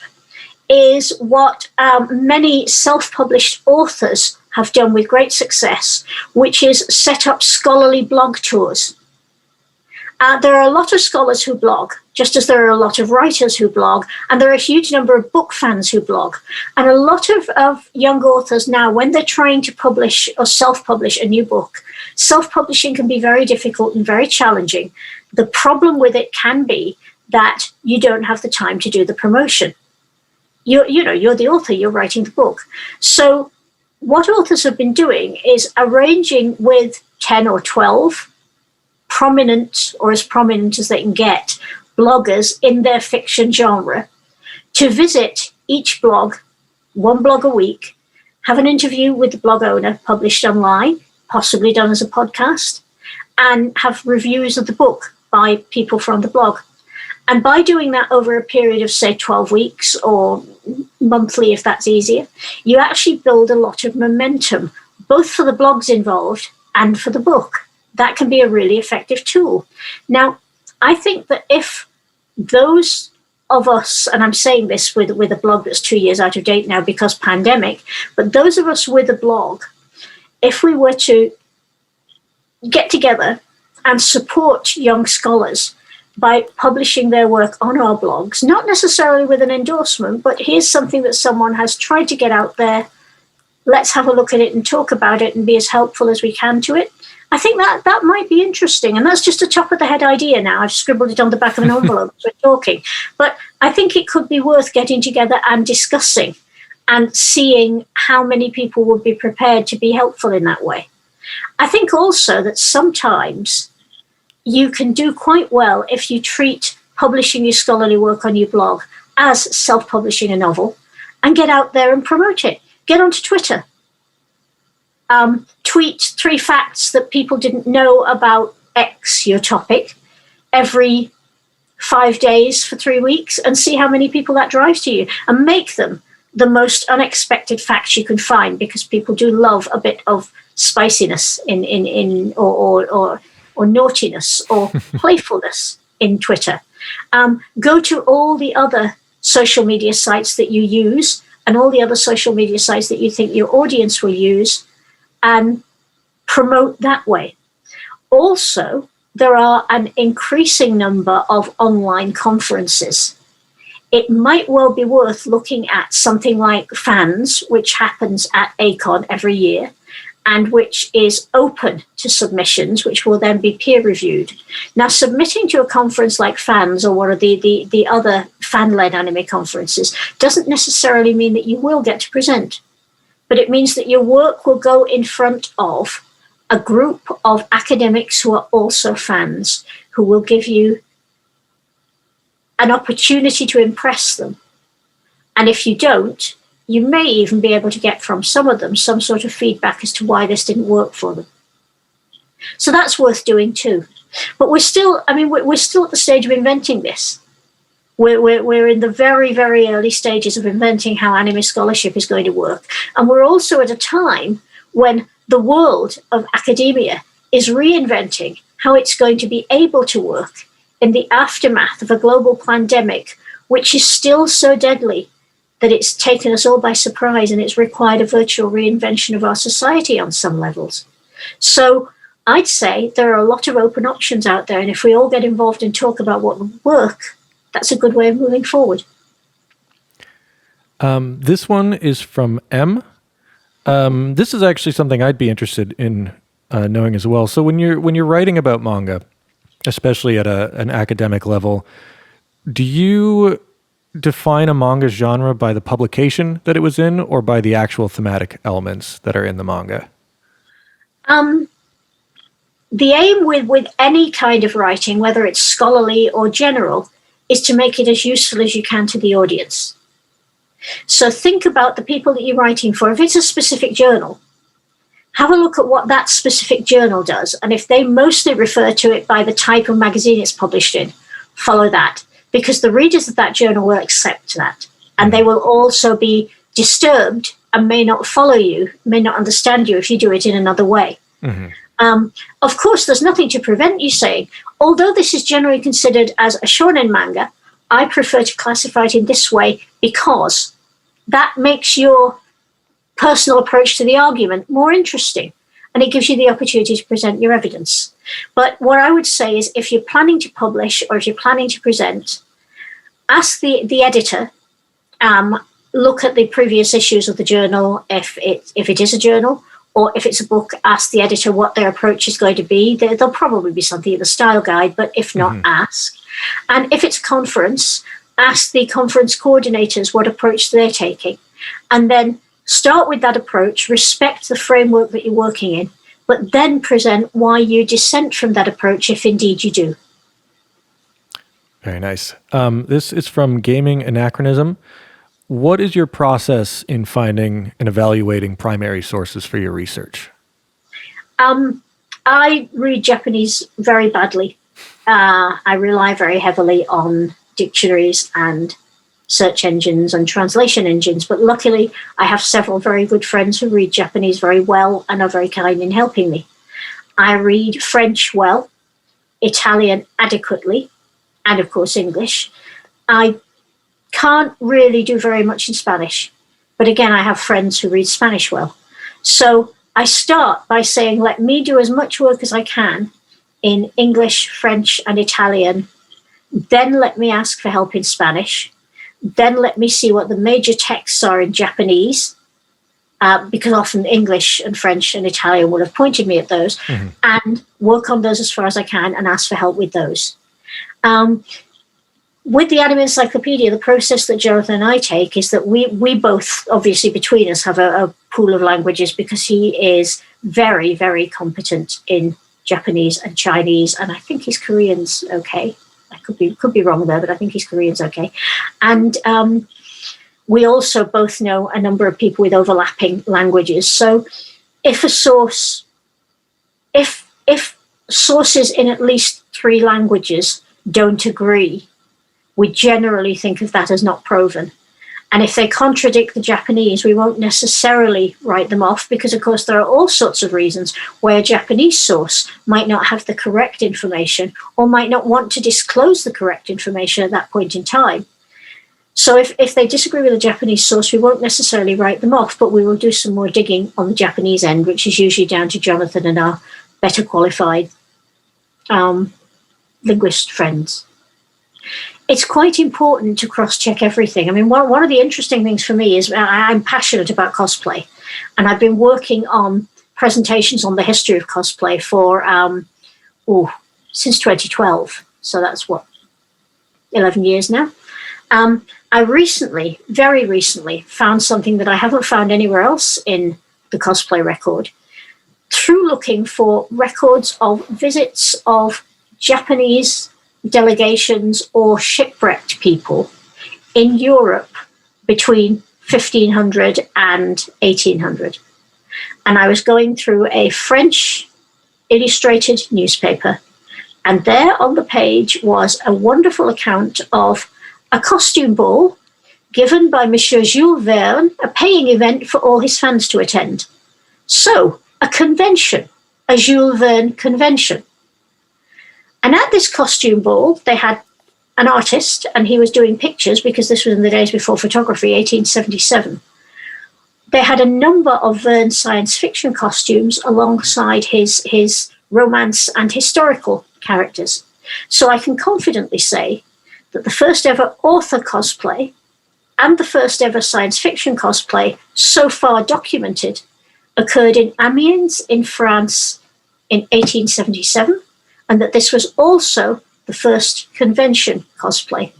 is what many self-published authors have done with great success, which is set up scholarly blog tours. There are a lot of scholars who blog, just as there are a lot of writers who blog, and there are a huge number of book fans who blog. And a lot of young authors now, when they're trying to publish or self-publish a new book, self-publishing can be very difficult and very challenging. The problem with it can be that you don't have the time to do the promotion. You're the author, you're writing the book. So what authors have been doing is arranging with 10 or 12 prominent, or as prominent as they can get, bloggers in their fiction genre to visit each blog, one blog a week, have an interview with the blog owner published online, possibly done as a podcast, and have reviews of the book by people from the blog. And by doing that over a period of, say, 12 weeks or monthly, if that's easier, you actually build a lot of momentum, both for the blogs involved and for the book. That can be a really effective tool. Now, I think that if those of us, and I'm saying this with a blog that's 2 years out of date now because pandemic, but those of us with a blog, if we were to get together and support young scholars by publishing their work on our blogs, not necessarily with an endorsement, but here's something that someone has tried to get out there, let's have a look at it and talk about it and be as helpful as we can to it. I think that might be interesting. And that's just a top of the head idea now. I've scribbled it on the back of an envelope as we're talking. But I think it could be worth getting together and discussing and seeing how many people would be prepared to be helpful in that way. I think also that sometimes you can do quite well if you treat publishing your scholarly work on your blog as self-publishing a novel and get out there and promote it. Get onto Twitter. Tweet 3 facts that people didn't know about X, your topic, every 5 days for 3 weeks and see how many people that drives to you, and make them the most unexpected facts you can find, because people do love a bit of spiciness or naughtiness or playfulness in Twitter. Go to all the other social media sites that you use and all the other social media sites that you think your audience will use, and promote that way. Also, there are an increasing number of online conferences. It might well be worth looking at something like Fans, which happens at ACON every year, and which is open to submissions, which will then be peer reviewed. Now, submitting to a conference like Fans or one of the other fan-led anime conferences doesn't necessarily mean that you will get to present, but it means that your work will go in front of a group of academics who are also fans, who will give you an opportunity to impress them. And if you don't, you may even be able to get from some of them some sort of feedback as to why this didn't work for them. So that's worth doing too. But we're still at the stage of inventing this. We're in the very, very early stages of inventing how anime scholarship is going to work. And we're also at a time when the world of academia is reinventing how it's going to be able to work in the aftermath of a global pandemic, which is still so deadly that it's taken us all by surprise, and it's required a virtual reinvention of our society on some levels. So I'd say there are a lot of open options out there, and if we all get involved and talk about what would work, that's a good way of moving forward. This one is from M. This is actually something I'd be interested in knowing as well. So when you're writing about manga, especially at an academic level, do you define a manga genre by the publication that it was in, or by the actual thematic elements that are in the manga? The aim with any kind of writing, whether it's scholarly or general, is to make it as useful as you can to the audience. So think about the people that you're writing for. If it's a specific journal, have a look at what that specific journal does. And if they mostly refer to it by the type of magazine it's published in, follow that. Because the readers of that journal will accept that. And they will also be disturbed and may not follow you, may not understand you if you do it in another way. Mm-hmm. Of course, there's nothing to prevent you saying, although this is generally considered as a shonen manga, I prefer to classify it in this way because that makes your personal approach to the argument more interesting, and it gives you the opportunity to present your evidence. But what I would say is, if you're planning to publish or if you're planning to present, ask the editor, look at the previous issues of the journal, if it is a journal, or if it's a book, ask the editor what their approach is going to be. There'll probably be something in the style guide, but if not, ask. And if it's a conference, ask the conference coordinators what approach they're taking. And then start with that approach, respect the framework that you're working in, but then present why you dissent from that approach, if indeed you do. Very nice. This is from Gaming Anachronism. What is your process in finding and evaluating primary sources for your research? I read Japanese very badly. I rely very heavily on dictionaries and search engines and translation engines, but luckily I have several very good friends who read Japanese very well and are very kind in helping me. I read French well, Italian adequately, and of course English. I can't really do very much in Spanish, but again, I have friends who read Spanish well. So I start by saying, let me do as much work as I can in English, French, and Italian. Then let me ask for help in Spanish. Then let me see what the major texts are in Japanese, because often English and French and Italian will have pointed me at those, and work on those as far as I can and ask for help with those. with the Anime Encyclopedia, the process that Jonathan and I take is that we both, obviously between us, have a pool of languages, because he is very, very competent in Japanese and Chinese, and I think his Korean's okay. I could be wrong there, but I think his Korean's okay. And we also both know a number of people with overlapping languages. So if sources in at least 3 languages don't agree, we generally think of that as not proven. And if they contradict the Japanese, we won't necessarily write them off, because, of course, there are all sorts of reasons why a Japanese source might not have the correct information or might not want to disclose the correct information at that point in time. So if they disagree with a Japanese source, we won't necessarily write them off, but we will do some more digging on the Japanese end, which is usually down to Jonathan and our better qualified linguist friends. It's quite important to cross-check everything. I mean, one of the interesting things for me is I'm passionate about cosplay, and I've been working on presentations on the history of cosplay for since 2012. So that's 11 years now. I very recently, found something that I haven't found anywhere else in the cosplay record, through looking for records of visits of Japanese delegations or shipwrecked people in Europe between 1500 and 1800. And I was going through a French illustrated newspaper, and there on the page was a wonderful account of a costume ball given by Monsieur Jules Verne, a paying event for all his fans to attend. So, a convention, a Jules Verne convention. And at this costume ball, they had an artist, and he was doing pictures, because this was in the days before photography, 1877. They had a number of Verne science fiction costumes alongside his romance and historical characters. So I can confidently say that the first ever author cosplay and the first ever science fiction cosplay so far documented occurred in Amiens in France in 1877, and that this was also the first convention cosplay.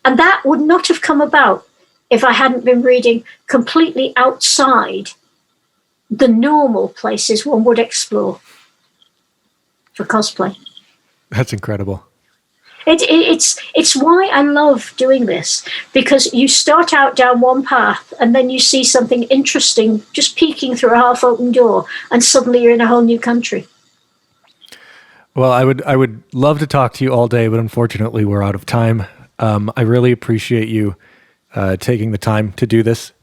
And that would not have come about if I hadn't been reading completely outside the normal places one would explore for cosplay. That's incredible. It's why I love doing this, because you start out down one path and then you see something interesting just peeking through a half-open door, and suddenly you're in a whole new country. Well, I would love to talk to you all day, but unfortunately we're out of time. I really appreciate you taking the time to do this.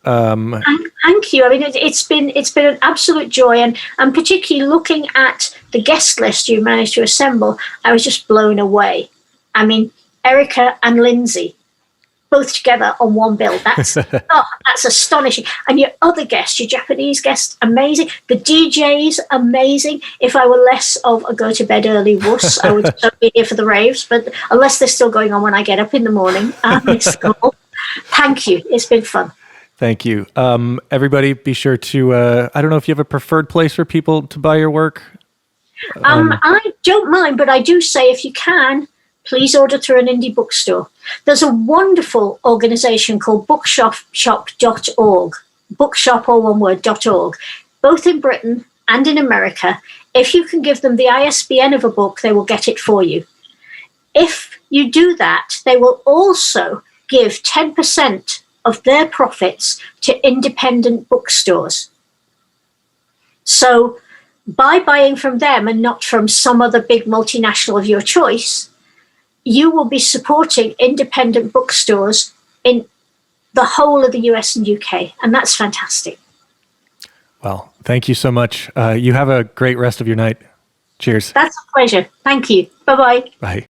Thank you. I mean, it's been an absolute joy, and particularly looking at the guest list you managed to assemble, I was just blown away. I mean, Erica and Lindsay, both together on one bill. That's astonishing. And your other guests, your Japanese guests, amazing. The DJs, amazing. If I were less of a go to bed early wuss, I would still be here for the raves. But unless they're still going on when I get up in the morning, thank you. It's been fun. Thank you. Everybody, be sure to, I don't know if you have a preferred place for people to buy your work. I don't mind, but I do say, if you can, please order through an indie bookstore. There's a wonderful organization called bookshop.org, bookshop, all one word, .org, both in Britain and in America. If you can give them the ISBN of a book, they will get it for you. If you do that, they will also give 10% of their profits to independent bookstores. So by buying from them and not from some other big multinational of your choice, you will be supporting independent bookstores in the whole of the US and UK. And that's fantastic. Well, thank you so much. You have a great rest of your night. Cheers. That's a pleasure. Thank you. Bye-bye. Bye.